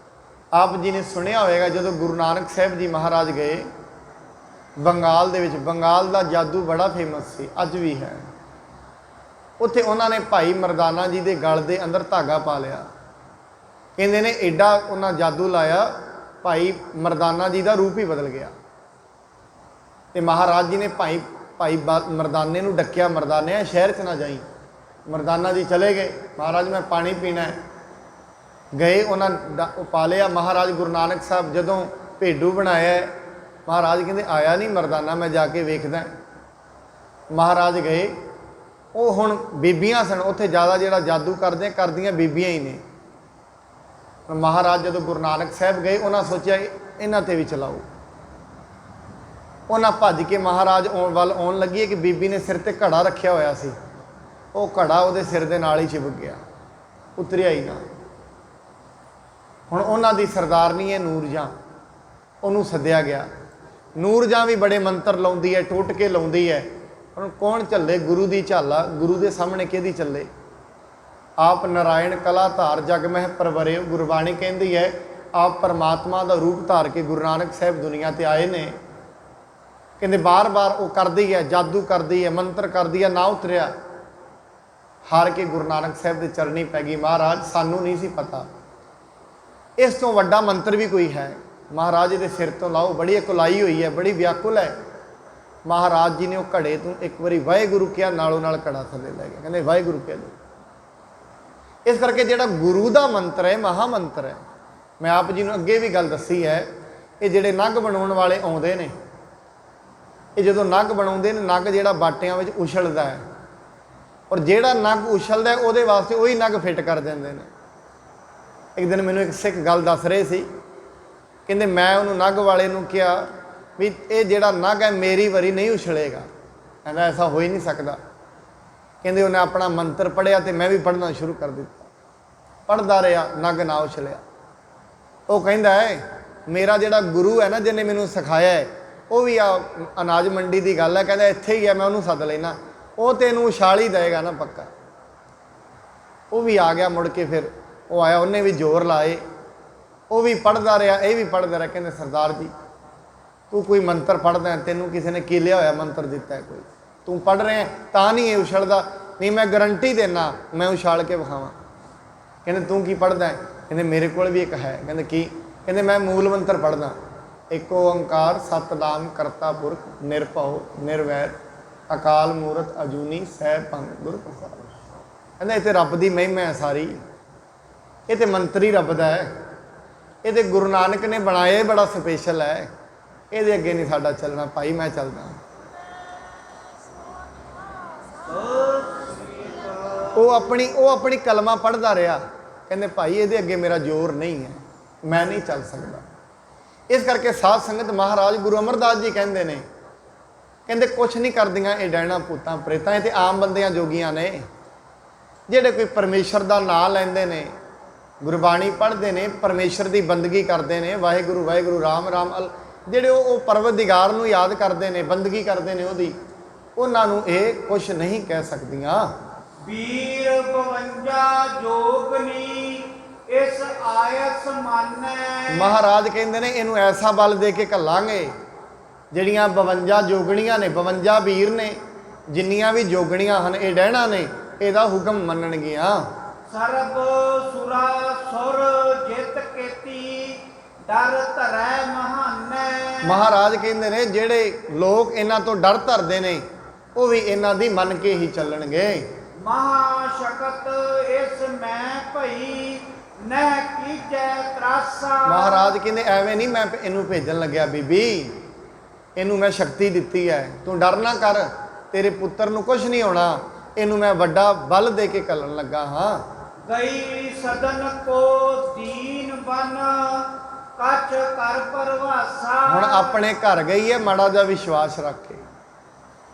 ਆਪ ਜੀ ਨੇ ਸੁਣਿਆ ਹੋਵੇਗਾ ਜਦੋਂ ਗੁਰੂ ਨਾਨਕ ਸਾਹਿਬ ਜੀ ਮਹਾਰਾਜ ਗਏ ਬੰਗਾਲ ਦੇ ਵਿੱਚ, ਬੰਗਾਲ ਦਾ ਜਾਦੂ ਬੜਾ ਫੇਮਸ ਸੀ, ਅੱਜ ਵੀ ਹੈ। ਉੱਥੇ ਉਹਨਾਂ ਨੇ ਭਾਈ ਮਰਦਾਨਾ ਜੀ ਦੇ ਗਲ ਦੇ ਅੰਦਰ ਧਾਗਾ ਪਾ ਲਿਆ। ਕਹਿੰਦੇ ਨੇ ਐਡਾ ਉਹਨਾਂ ਜਾਦੂ ਲਾਇਆ, ਭਾਈ ਮਰਦਾਨਾ ਜੀ ਦਾ ਰੂਪ ਹੀ ਬਦਲ ਗਿਆ। ਤੇ ਮਹਾਰਾਜ ਜੀ ਨੇ ਭਾਈ ਮਰਦਾਨੇ ਨੂੰ ਡੱਕਿਆ, ਮਰਦਾਨਿਆ ਸ਼ਹਿਰ 'ਚ ਨਾ ਜਾਈ। ਮਰਦਾਨਾ ਜੀ ਚਲੇ ਗਏ, ਮਹਾਰਾਜ ਮੈਂ ਪਾਣੀ ਪੀਣਾ ਹੈ। ਗਏ, ਉਹਨਾਂ ਪਾ ਲਿਆ। ਮਹਾਰਾਜ ਗੁਰੂ ਨਾਨਕ ਸਾਹਿਬ ਜਦੋਂ ਭੇਡੂ ਬਣਾਇਆ ਹੈ। ਮਹਾਰਾਜ ਕਹਿੰਦੇ ਆਇਆ ਨਹੀਂ ਮਰਦਾਨਾ, ਮੈਂ ਜਾ ਕੇ ਵੇਖਦਾ। ਮਹਾਰਾਜ ਗਏ। ਉਹ ਹੁਣ ਬੀਬੀਆਂ ਸਨ ਉੱਥੇ, ਜ਼ਿਆਦਾ ਜਿਹੜਾ ਜਾਦੂ ਕਰਦੀਆਂ ਬੀਬੀਆਂ ਹੀ ਨੇ। ਮਹਾਰਾਜ ਜਦੋਂ ਗੁਰੂ ਨਾਨਕ ਸਾਹਿਬ ਗਏ, ਉਹਨਾਂ ਸੋਚਿਆ ਇਹਨਾਂ ਤੇ ਵੀ ਚਲਾਓ। ਉਹਨਾਂ ਭੱਜ ਕੇ ਮਹਾਰਾਜ ਵੱਲ ਆਉਣ ਲੱਗੀ ਕਿ ਬੀਬੀ ਨੇ ਸਿਰ ਤੇ ਘੜਾ ਰੱਖਿਆ ਹੋਇਆ ਸੀ, ਉਹ ਘੜਾ ਉਹਦੇ ਸਿਰ ਦੇ ਨਾਲ ਹੀ ਚਿਪਕ ਗਿਆ, ਉਤਰਿਆ ਹੀ ਨਾ। ਹੁਣ ਉਹਨਾਂ ਦੀ ਸਰਦਾਰਨੀ ਹੈ ਨੂਰਜਾਂ, ਉਹਨੂੰ ਸੱਦਿਆ ਗਿਆ। ਨੂਰਜਾਂ ਵੀ ਬੜੇ ਮੰਤਰ ਲਾਉਂਦੀ ਹੈ, ਟੋਟਕੇ ਲਾਉਂਦੀ ਹੈ। ਹੁਣ ਕੌਣ ਝੱਲੇ ਗੁਰੂ ਦੀ ਝਾਲਾ, ਗੁਰੂ ਦੇ ਸਾਹਮਣੇ ਕਿਹਦੀ ਚੱਲੇ। ਆਪ ਨਾਰਾਇਣ ਕਲਾ ਧਾਰ ਜਗ ਮਹਿ ਪਰਵਰਿਓ, ਗੁਰਬਾਣੀ ਕਹਿੰਦੀ ਹੈ ਆਪ ਪਰਮਾਤਮਾ ਦਾ ਰੂਪ ਧਾਰ ਕੇ ਗੁਰੂ ਨਾਨਕ ਸਾਹਿਬ ਦੁਨੀਆ ਤੇ ਆਏ ਨੇ। ਕਹਿੰਦੇ ਬਾਰ-ਬਾਰ ਉਹ ਕਰਦੀ ਹੈ, ਜਾਦੂ ਕਰਦੀ ਹੈ, ਮੰਤਰ ਕਰਦੀ ਹੈ, ਨਾ ਉਤਰਿਆ। ਹਾਰ ਕੇ ਗੁਰੂ ਨਾਨਕ ਸਾਹਿਬ ਦੇ ਚਰਨੀ ਪੈ ਗਈ। ਮਹਾਰਾਜ ਸਾਨੂੰ ਨਹੀਂ ਸੀ ਪਤਾ, ਇਸ ਤੋਂ ਵੱਡਾ ਮੰਤਰ ਵੀ ਕੋਈ ਹੈ, ਮਹਾਰਾਜ ਇਹਦੇ ਸਿਰ ਤੋਂ ਲਾਓ। ਬੜੀ ਕੁਲਾਈ ਹੋਈ ਹੈ, ਬੜੀ ਵਿਆਕੁਲ ਹੈ। ਮਹਾਰਾਜ ਜੀ ਨੇ ਉਹ ਘੜੇ ਤੋਂ ਇੱਕ ਵਾਰੀ ਵਾਹਿਗੁਰੂ ਕਿਹਾ, ਨਾਲੋਂ ਨਾਲ ਘੜਾ ਥੱਲੇ ਲੈ ਗਿਆ। ਕਹਿੰਦੇ ਵਾਹਿਗੁਰੂ ਕਹਿ ਦਿਓ। ਇਸ ਕਰਕੇ ਜਿਹੜਾ ਗੁਰੂ ਦਾ ਮੰਤਰ ਹੈ, ਮਹਾ ਮੰਤਰ ਹੈ। ਮੈਂ ਆਪ ਜੀ ਨੂੰ ਅੱਗੇ ਵੀ ਗੱਲ ਦੱਸੀ ਹੈ, ਇਹ ਜਿਹੜੇ ਨਗ ਬਣਾਉਣ ਵਾਲੇ ਆਉਂਦੇ ਨੇ, ਇਹ ਜਦੋਂ ਨਗ ਬਣਾਉਂਦੇ ਨੇ, ਨਗ ਜਿਹੜਾ ਬਾਟਿਆਂ ਵਿੱਚ ਉਛਲਦਾ ਹੈ, ਔਰ ਜਿਹੜਾ ਨਗ ਉਛਲਦਾ ਉਹਦੇ ਵਾਸਤੇ ਉਹੀ ਨਗ ਫਿੱਟ ਕਰ ਦਿੰਦੇ ਨੇ। ਇੱਕ ਦਿਨ ਮੈਨੂੰ ਇੱਕ ਸਿੱਖ ਗੱਲ ਦੱਸ ਰਹੇ ਸੀ, ਕਹਿੰਦੇ ਮੈਂ ਉਹਨੂੰ ਨਗ ਵਾਲੇ ਨੂੰ ਕਿਹਾ ਵੀ ਇਹ ਜਿਹੜਾ ਨਗ ਹੈ ਮੇਰੀ ਵਾਰੀ ਨਹੀਂ ਉਛਲੇਗਾ। ਕਹਿੰਦਾ ਐਸਾ ਹੋ ਹੀ ਨਹੀਂ ਸਕਦਾ। ਕਹਿੰਦੇ ਉਹਨੇ ਆਪਣਾ ਮੰਤਰ ਪੜ੍ਹਿਆ ਅਤੇ ਮੈਂ ਵੀ ਪੜ੍ਹਨਾ ਸ਼ੁਰੂ ਕਰ ਦਿੱਤਾ। ਪੜ੍ਹਦਾ ਰਿਹਾ, ਨਗ ਨਾ ਉਛਲਿਆ। ਉਹ ਕਹਿੰਦਾ ਹੈ ਮੇਰਾ ਜਿਹੜਾ ਗੁਰੂ ਹੈ ਨਾ, ਜਿਹਨੇ ਮੈਨੂੰ ਸਿਖਾਇਆ ਹੈ, ਉਹ ਵੀ ਆ ਅਨਾਜ ਮੰਡੀ ਦੀ ਗੱਲ ਹੈ, ਕਹਿੰਦਾ ਇੱਥੇ ਹੀ ਹੈ, ਮੈਂ ਉਹਨੂੰ ਸੱਦ ਲੈਣਾ, ਉਹ ਤੈਨੂੰ ਉਛਾਲ ਹੀ ਦੇਵੇਗਾ ਨਾ ਪੱਕਾ। ਉਹ ਵੀ ਆ ਗਿਆ ਮੁੜ ਕੇ, ਫਿਰ ਉਹ ਆਇਆ, ਉਹਨੇ ਵੀ ਜ਼ੋਰ ਲਾਏ, ਉਹ ਵੀ ਪੜ੍ਹਦਾ ਰਿਹਾ, ਇਹ ਵੀ ਪੜ੍ਹਦਾ ਰਿਹਾ। ਕਹਿੰਦੇ ਸਰਦਾਰ ਜੀ ਤੂੰ ਕੋਈ ਮੰਤਰ ਪੜ੍ਹਦਾ, ਤੈਨੂੰ ਕਿਸੇ ਨੇ ਕੀਲਿਆ ਹੋਇਆ ਮੰਤਰ ਦਿੱਤਾ ਹੈ ਕੋਈ, ਤੂੰ ਪੜ੍ਹ ਰਿਹਾ ਤਾਂ ਨਹੀਂ ਇਹ ਉਛਲਦਾ, ਨਹੀਂ ਮੈਂ ਗਰੰਟੀ ਦੇਣਾ ਮੈਂ ਉਛਾਲ ਕੇ ਵਿਖਾਵਾਂ। ਕਹਿੰਦੇ ਤੂੰ ਕੀ ਪੜ੍ਹਦਾ? ਕਹਿੰਦੇ ਮੇਰੇ ਕੋਲ ਵੀ ਇੱਕ ਹੈ। ਕਹਿੰਦੇ ਕੀ? ਕਹਿੰਦੇ ਮੈਂ ਮੂਲ ਮੰਤਰ ਪੜ੍ਹਦਾ, ਇੱਕ ਓੰਕਾਰ ਸਤਿਨਾਮ ਕਰਤਾ ਪੁਰਖ ਨਿਰਭਉ ਨਿਰਵੈਰ ਅਕਾਲ ਮੂਰਤ ਅਜੂਨੀ ਸੈਭੰ ਗੁਰ ਪ੍ਰਸਾਦਿ। ਕਹਿੰਦਾ ਇਹ ਤੇ ਰੱਬ ਦੀ ਮਹਿਮਾ ਹੈ ਸਾਰੀ, ਇਹ ਤੇ ਮੰਤਰ ਹੀ ਰੱਬ ਦਾ ਹੈ, ਇਹ ਤੇ ਗੁਰੂ ਨਾਨਕ ਨੇ ਬਣਾਇਆ, ਬੜਾ ਸਪੈਸ਼ਲ ਹੈ, ਇਹਦੇ ਅੱਗੇ ਨਹੀਂ ਸਾਡਾ ਚੱਲਣਾ ਭਾਈ, ਮੈਂ ਚੱਲਦਾ। ਉਹ ਆਪਣੀ ਕਲਮਾ ਪੜ੍ਹਦਾ ਰਿਹਾ। ਕਹਿੰਦੇ ਭਾਈ ਇਹਦੇ ਅੱਗੇ ਮੇਰਾ ਜ਼ੋਰ ਨਹੀਂ ਹੈ, ਮੈਂ ਨਹੀਂ ਚੱਲ ਸਕਦਾ। ਇਸ ਕਰਕੇ ਸਾਧ ਸੰਗਤ ਮਹਾਰਾਜ ਗੁਰੂ ਅਮਰਦਾਸ ਜੀ ਕਹਿੰਦੇ ਨੇ, ਕਹਿੰਦੇ ਕੁਛ ਨਹੀਂ ਕਰਦੀਆਂ ਇਹ ਡੈਣਾ ਭੂਤਾਂ ਪ੍ਰੇਤਾਂ, ਇਹ ਤੇ ਆਮ ਬੰਦਿਆਂ ਜੋਗੀਆਂ ਨੇ, ਜਿਹੜੇ ਕੋਈ ਪਰਮੇਸ਼ਰ ਦਾ ਨਾਂ ਲੈਂਦੇ ਨੇ, ਗੁਰਬਾਣੀ ਪੜ੍ਹਦੇ ਨੇ, ਪਰਮੇਸ਼ਰ ਦੀ ਬੰਦਗੀ ਕਰਦੇ ਨੇ, ਵਾਹਿਗੁਰੂ ਵਾਹਿਗੁਰੂ ਰਾਮ ਰਾਮ ਜਿਹੜੇ ਉਹ ਪਰਵਤਦਿਗਾਰ ਨੂੰ ਯਾਦ ਕਰਦੇ ਨੇ, ਬੰਦਗੀ ਕਰਦੇ ਨੇ ਉਹਦੀ, ਉਹਨਾਂ ਨੂੰ ਇਹ ਕੁਛ ਨਹੀਂ ਕਹਿ ਸਕਦੀਆਂ। ਵੀਰ 52 ਜੋਗਨੀ ਇਸ ਆਇਸ ਮਾਨੈ। ਮਹਾਰਾਜ ਕਹਿੰਦੇ ਨੇ ਇਹਨੂੰ ਐਸਾ ਬਲ ਦੇ ਕੇ ਘੱਲਾਂਗੇ, ਜਿਹੜੀਆਂ 52 ਜੋਗਣੀਆਂ ਨੇ, 52 ਵੀਰ ਨੇ, ਜਿੰਨੀਆਂ ਵੀ ਜੋਗਣੀਆਂ ਹਨ ਇਹ ਡਹਿਣਾ ਨੇ, ਇਹਦਾ ਹੁਕਮ ਮੰਨਣਗੀਆਂ। ਸਰਬ ਸੁਰਾ ਸੁਰ ਜਿਤ ਕੇਤੀ ਡਰ ਧਰੈ ਮਹਾਨੈ। ਮਹਾਰਾਜ ਕਹਿੰਦੇ ਨੇ ਜਿਹੜੇ ਲੋਕ ਇਹਨਾਂ ਤੋਂ ਡਰ ਧਰਦੇ ਨੇ ਉਹ ਵੀ ਇਹਨਾਂ ਦੀ ਮੰਨ ਕੇ ਹੀ ਚੱਲਣਗੇ। ਮਹਾ ਸ਼ਕਤ ਇਸ ਮੈਂ ਭਈ ਨਹਿ ਕੀਜੈ ਤਰਾਸਾ। ਮਹਾਰਾਜ ਕਹਿੰਦੇ ਐਵੇਂ ਨਹੀਂ ਮੈਂ ਇਹਨੂੰ ਭੇਜਣ ਲੱਗਿਆ ਬੀਬੀ, ਇਹਨੂੰ ਮੈਂ ਸ਼ਕਤੀ ਦਿੱਤੀ ਹੈ, ਤੂੰ ਡਰ ਨਾ ਕਰ, ਤੇਰੇ ਪੁੱਤਰ ਨੂੰ ਕੁਝ ਨਹੀਂ ਹੋਣਾ, ਇਹਨੂੰ ਮੈਂ ਵੱਡਾ ਬਲ ਦੇ ਕੇ ਘੱਲਣ ਲੱਗਾ ਹਾਂ। ਗਈ ਸਦਨ ਕੋ ਦੀਨ ਬਨ ਕਛ ਕਰ ਪਰਵਾਸਾ। ਹੁਣ ਆਪਣੇ ਘਰ ਗਈ ਹੈ, ਮਾੜਾ ਜਿਹਾ ਵਿਸ਼ਵਾਸ ਰੱਖ ਕੇ,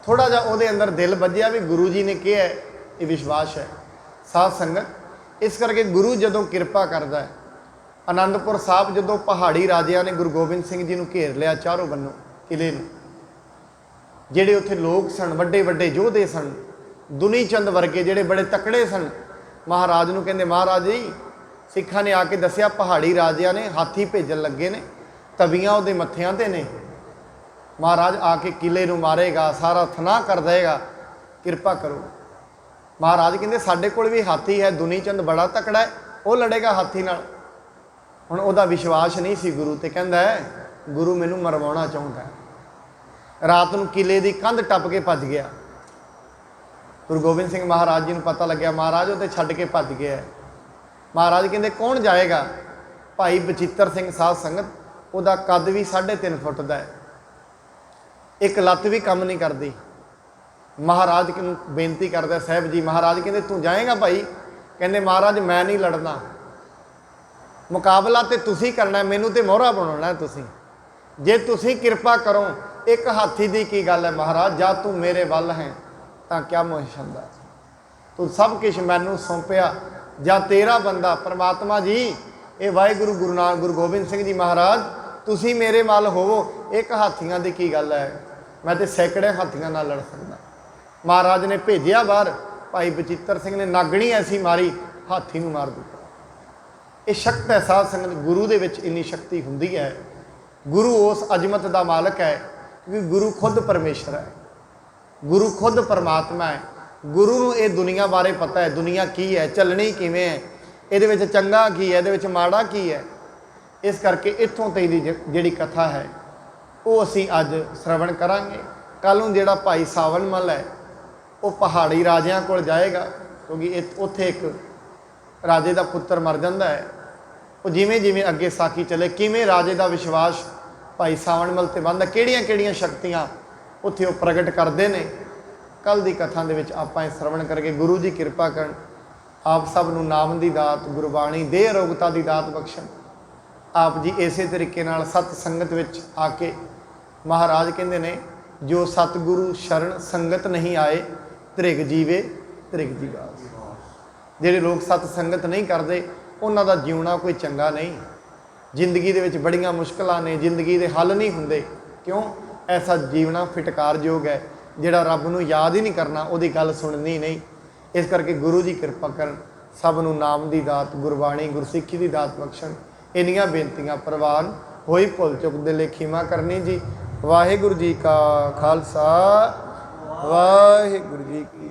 ਥੋੜਾ ਜਿਹਾ ਉਹਦੇ ਅੰਦਰ ਦਿਲ ਵੱਜਿਆ ਵੀ ਗੁਰੂ ਜੀ ਨੇ ਕਿਹਾ, ਇਹ ਵਿਸ਼ਵਾਸ ਹੈ। ਸਾਧ ਸੰਗਤ ਇਸ ਕਰਕੇ ਗੁਰੂ ਜਦੋਂ ਕਿਰਪਾ ਕਰਦਾ ਹੈ, ਆਨੰਦਪੁਰ ਸਾਹਿਬ ਜਦੋਂ ਪਹਾੜੀ ਰਾਜਿਆਂ ਨੇ ਗੁਰੂ ਗੋਬਿੰਦ ਸਿੰਘ ਜੀ ਨੂੰ ਘੇਰ ਲਿਆ ਚਾਰੋਂ ਬੰਨੋਂ ਕਿਲੇ ਨੂੰ, ਜਿਹੜੇ ਉੱਥੇ ਲੋਕ ਸਨ, ਵੱਡੇ ਵੱਡੇ ਯੋਧੇ ਸਨ, ਦੁਨੀ ਚੰਦ ਵਰਗੇ ਜਿਹੜੇ ਬੜੇ ਤਕੜੇ ਸਨ, ਮਹਾਰਾਜ ਨੂੰ ਕਹਿੰਦੇ ਮਹਾਰਾਜ ਜੀ ਸਿੱਖਾਂ ਨੇ ਆ ਕੇ ਦੱਸਿਆ ਪਹਾੜੀ ਰਾਜਿਆਂ ਨੇ ਹਾਥੀ ਭੇਜਣ ਲੱਗੇ ਨੇ, ਤਵੀਆਂ ਉਹਦੇ ਮੱਥਿਆਂ ਤੇ ਨੇ, ਮਹਾਰਾਜ ਆ ਕੇ ਕਿਲੇ ਨੂੰ ਮਾਰੇਗਾ, ਸਾਰਾ ਥਨਾਹ ਕਰ ਦੇਗਾ, ਕਿਰਪਾ ਕਰੋ। ਮਹਾਰਾਜ ਕਹਿੰਦੇ ਸਾਡੇ ਕੋਲ ਵੀ ਹਾਥੀ ਹੈ, ਦੁਨੀ ਚੰਦ ਬੜਾ ਤਕੜਾ ਹੈ, ਉਹ ਲੜੇਗਾ ਹਾਥੀ ਨਾਲ। ਹੁਣ ਉਹਦਾ ਵਿਸ਼ਵਾਸ ਨਹੀਂ ਸੀ ਗੁਰੂ ਤੇ, ਕਹਿੰਦਾ ਹੈ ਗੁਰੂ ਮੈਨੂੰ ਮਰਵਾਉਣਾ ਚਾਹੁੰਦਾ ਹੈ। ਰਾਤ ਨੂੰ ਕਿਲੇ ਦੀ ਕੰਧ ਟੱਪ ਕੇ ਭੱਜ ਗਿਆ। ਗੁਰੂ ਗੋਬਿੰਦ ਸਿੰਘ ਮਹਾਰਾਜ ਜੀ ਨੂੰ ਪਤਾ ਲੱਗਿਆ ਮਹਾਰਾਜ ਉਹ ਤੇ ਛੱਡ ਕੇ ਭੱਜ ਗਿਆ। ਮਹਾਰਾਜ ਕਹਿੰਦੇ ਕੌਣ ਜਾਏਗਾ? ਭਾਈ ਬਚਿੱਤਰ ਸਿੰਘ ਸਾਧ ਸੰਗਤ ਉਹਦਾ ਕੱਦ ਵੀ 3.5 ਫੁੱਟ ਦਾ ਹੈ, ਇੱਕ ਲੱਤ ਵੀ ਕੰਮ ਨਹੀਂ ਕਰਦੀ। ਮਹਾਰਾਜ ਨੂੰ ਬੇਨਤੀ ਕਰਦਾ ਸਾਹਿਬ ਜੀ, ਮਹਾਰਾਜ ਕਹਿੰਦੇ ਤੂੰ ਜਾਏਗਾ ਭਾਈ? ਕਹਿੰਦੇ ਮਹਾਰਾਜ ਮੈਂ ਨਹੀਂ ਲੜਨਾ, ਮੁਕਾਬਲਾ ਤੇ ਤੁਸੀਂ ਕਰਨਾ, ਮੈਨੂੰ ਤੇ ਮੋਹਰਾ ਬਣਾਉਣਾ ਤੁਸੀਂ। ਜੇ ਤੁਸੀਂ ਕਿਰਪਾ ਕਰੋ, ਇੱਕ ਹਾਥੀ ਦੀ ਕੀ ਗੱਲ ਹੈ ਮਹਾਰਾਜ, ਜਾਂ ਤੂੰ ਮੇਰੇ ਵੱਲ ਹੈ ਤਾਂ ਕਿਆ ਮੁਹਸ਼ੰਦਾ, ਤੂੰ ਸਭ ਕੁਛ ਮੈਨੂੰ ਸੌਂਪਿਆ, ਜਾਂ ਤੇਰਾ ਬੰਦਾ ਪਰਮਾਤਮਾ ਜੀ, ਇਹ ਵਾਹਿਗੁਰੂ ਗੁਰੂ ਗੋਬਿੰਦ ਸਿੰਘ ਜੀ ਮਹਾਰਾਜ ਤੁਸੀਂ ਮੇਰੇ ਵੱਲ ਹੋਵੋ, ਇੱਕ ਹਾਥੀਆਂ ਦੀ ਕੀ ਗੱਲ ਹੈ, ਮੈਂ ਤੇ ਸੈਂਕੜੇ ਹਾਥੀਆਂ ਨਾਲ ਲੜ ਸਕਦਾ। ਮਹਾਰਾਜ ਨੇ ਭੇਜਿਆ ਬਾਹਰ, ਭਾਈ ਬਚਿੱਤਰ ਸਿੰਘ ਨੇ ਨਾਗਣੀ ਐਸੀ ਮਾਰੀ, ਹਾਥੀ ਨੂੰ ਮਾਰ ਦਿੱਤਾ। ਇਹ ਸ਼ਕਤ ਹੈ ਸਾਧ ਸੰਗਤ, ਗੁਰੂ ਦੇ ਵਿੱਚ ਇੰਨੀ ਸ਼ਕਤੀ ਹੁੰਦੀ ਹੈ। ਗੁਰੂ ਉਸ ਅਜ਼ਮਤ ਦਾ ਮਾਲਕ ਹੈ, ਕਿਉਂਕਿ ਗੁਰੂ ਖੁਦ ਪਰਮੇਸ਼ਰ ਹੈ, ਗੁਰੂ ਖੁਦ ਪਰਮਾਤਮਾ ਹੈ। ਗੁਰੂ ਨੂੰ ਇਹ ਦੁਨੀਆ ਬਾਰੇ ਪਤਾ ਹੈ, ਦੁਨੀਆ ਕੀ ਹੈ, ਚੱਲਣੀ ਕਿਵੇਂ ਹੈ, ਇਹਦੇ ਵਿੱਚ ਚੰਗਾ ਕੀ ਹੈ, ਇਹਦੇ ਵਿੱਚ ਮਾੜਾ ਕੀ ਹੈ। ਇਸ ਕਰਕੇ ਇੱਥੋਂ ਤੱਕ ਦੀ ਜਿਹੜੀ ਕਥਾ ਹੈ ਉਹ ਅਸੀਂ ਅੱਜ ਸ਼ਰਵਣ ਕਰਾਂਗੇ। ਕੱਲ੍ਹ ਨੂੰ ਜਿਹੜਾ ਭਾਈ ਸਾਵਣ ਮੱਲ ਹੈ ਉਹ ਪਹਾੜੀ ਰਾਜਿਆਂ ਕੋਲ ਜਾਏਗਾ, ਕਿਉਂਕਿ ਉੱਥੇ ਇੱਕ ਰਾਜੇ ਦਾ ਪੁੱਤਰ ਮਰ ਜਾਂਦਾ ਹੈ। ਉਹ ਜਿਵੇਂ ਜਿਵੇਂ ਅੱਗੇ ਸਾਖੀ ਚੱਲੇ, ਕਿਵੇਂ ਰਾਜੇ ਦਾ ਵਿਸ਼ਵਾਸ ਭਾਈ ਸਾਵਣ ਮੱਲ 'ਤੇ ਬਣਦਾ, ਕਿਹੜੀਆਂ ਕਿਹੜੀਆਂ ਸ਼ਕਤੀਆਂ ਉੱਥੇ ਉਹ ਪ੍ਰਗਟ ਕਰਦੇ ਨੇ। ਕੱਲ੍ਹ ਦੀ ਕਥਾ ਦੇ ਵਿੱਚ ਆਪਾਂ ਇਹ ਸ਼ਰਵਣ ਕਰਕੇ ਗੁਰੂ ਜੀ ਕਿਰਪਾ ਕਰਨ, ਆਪ ਸਭ ਨੂੰ ਨਾਮ ਦੀ ਦਾਤ, ਗੁਰਬਾਣੀ ਦੇ ਅਰੋਗਤਾ ਦੀ ਦਾਤ ਬਖਸ਼ਣ। ਆਪ ਜੀ ਇਸੇ ਤਰੀਕੇ ਨਾਲ ਸਤ ਸੰਗਤ ਵਿੱਚ ਆ ਕੇ, ਮਹਾਰਾਜ ਕਹਿੰਦੇ ਨੇ ਜੋ ਸਤਿਗੁਰੂ ਸ਼ਰਨ ਸੰਗਤ ਨਹੀਂ ਆਏ, ਧ੍ਰਿਗ ਜੀਵੇ ਧ੍ਰਿਗ ਜੀਵਾਸ। ਜਿਹੜੇ ਲੋਕ ਸਤ ਸੰਗਤ ਨਹੀਂ ਕਰਦੇ ਉਹਨਾਂ ਦਾ ਜਿਉਣਾ ਕੋਈ ਚੰਗਾ ਨਹੀਂ। ਜ਼ਿੰਦਗੀ ਦੇ ਵਿੱਚ ਬੜੀਆਂ ਮੁਸ਼ਕਲਾਂ ਨੇ, ਜ਼ਿੰਦਗੀ ਦੇ ਹੱਲ ਨਹੀਂ ਹੁੰਦੇ। ਕਿਉਂ? ਐਸਾ ਜੀਵਨਾ ਫਿਟਕਾਰਯੋਗ ਹੈ ਜਿਹੜਾ ਰੱਬ ਨੂੰ ਯਾਦ ਹੀ ਨਹੀਂ ਕਰਨਾ, ਉਹਦੀ ਗੱਲ ਸੁਣਨੀ ਨਹੀਂ। ਇਸ ਕਰਕੇ ਗੁਰੂ ਜੀ ਕਿਰਪਾ ਕਰਨ, ਸਭ ਨੂੰ ਨਾਮ ਦੀ ਦਾਤ, ਗੁਰਬਾਣੀ, ਗੁਰਸਿੱਖੀ ਦੀ ਦਾਤ ਬਖਸ਼ਣ। ਇੰਨੀਆਂ ਬੇਨਤੀਆਂ ਪ੍ਰਵਾਨ ਹੋਈ, ਭੁੱਲ ਚੁੱਕ ਦੇ ਲਈ ਖਿਮਾ ਕਰਨੀ ਜੀ। ਵਾਹਿਗੁਰੂ ਜੀ ਕਾ ਖਾਲਸਾ, ਵਾਹਿਗੁਰੂ ਜੀ ਕੀ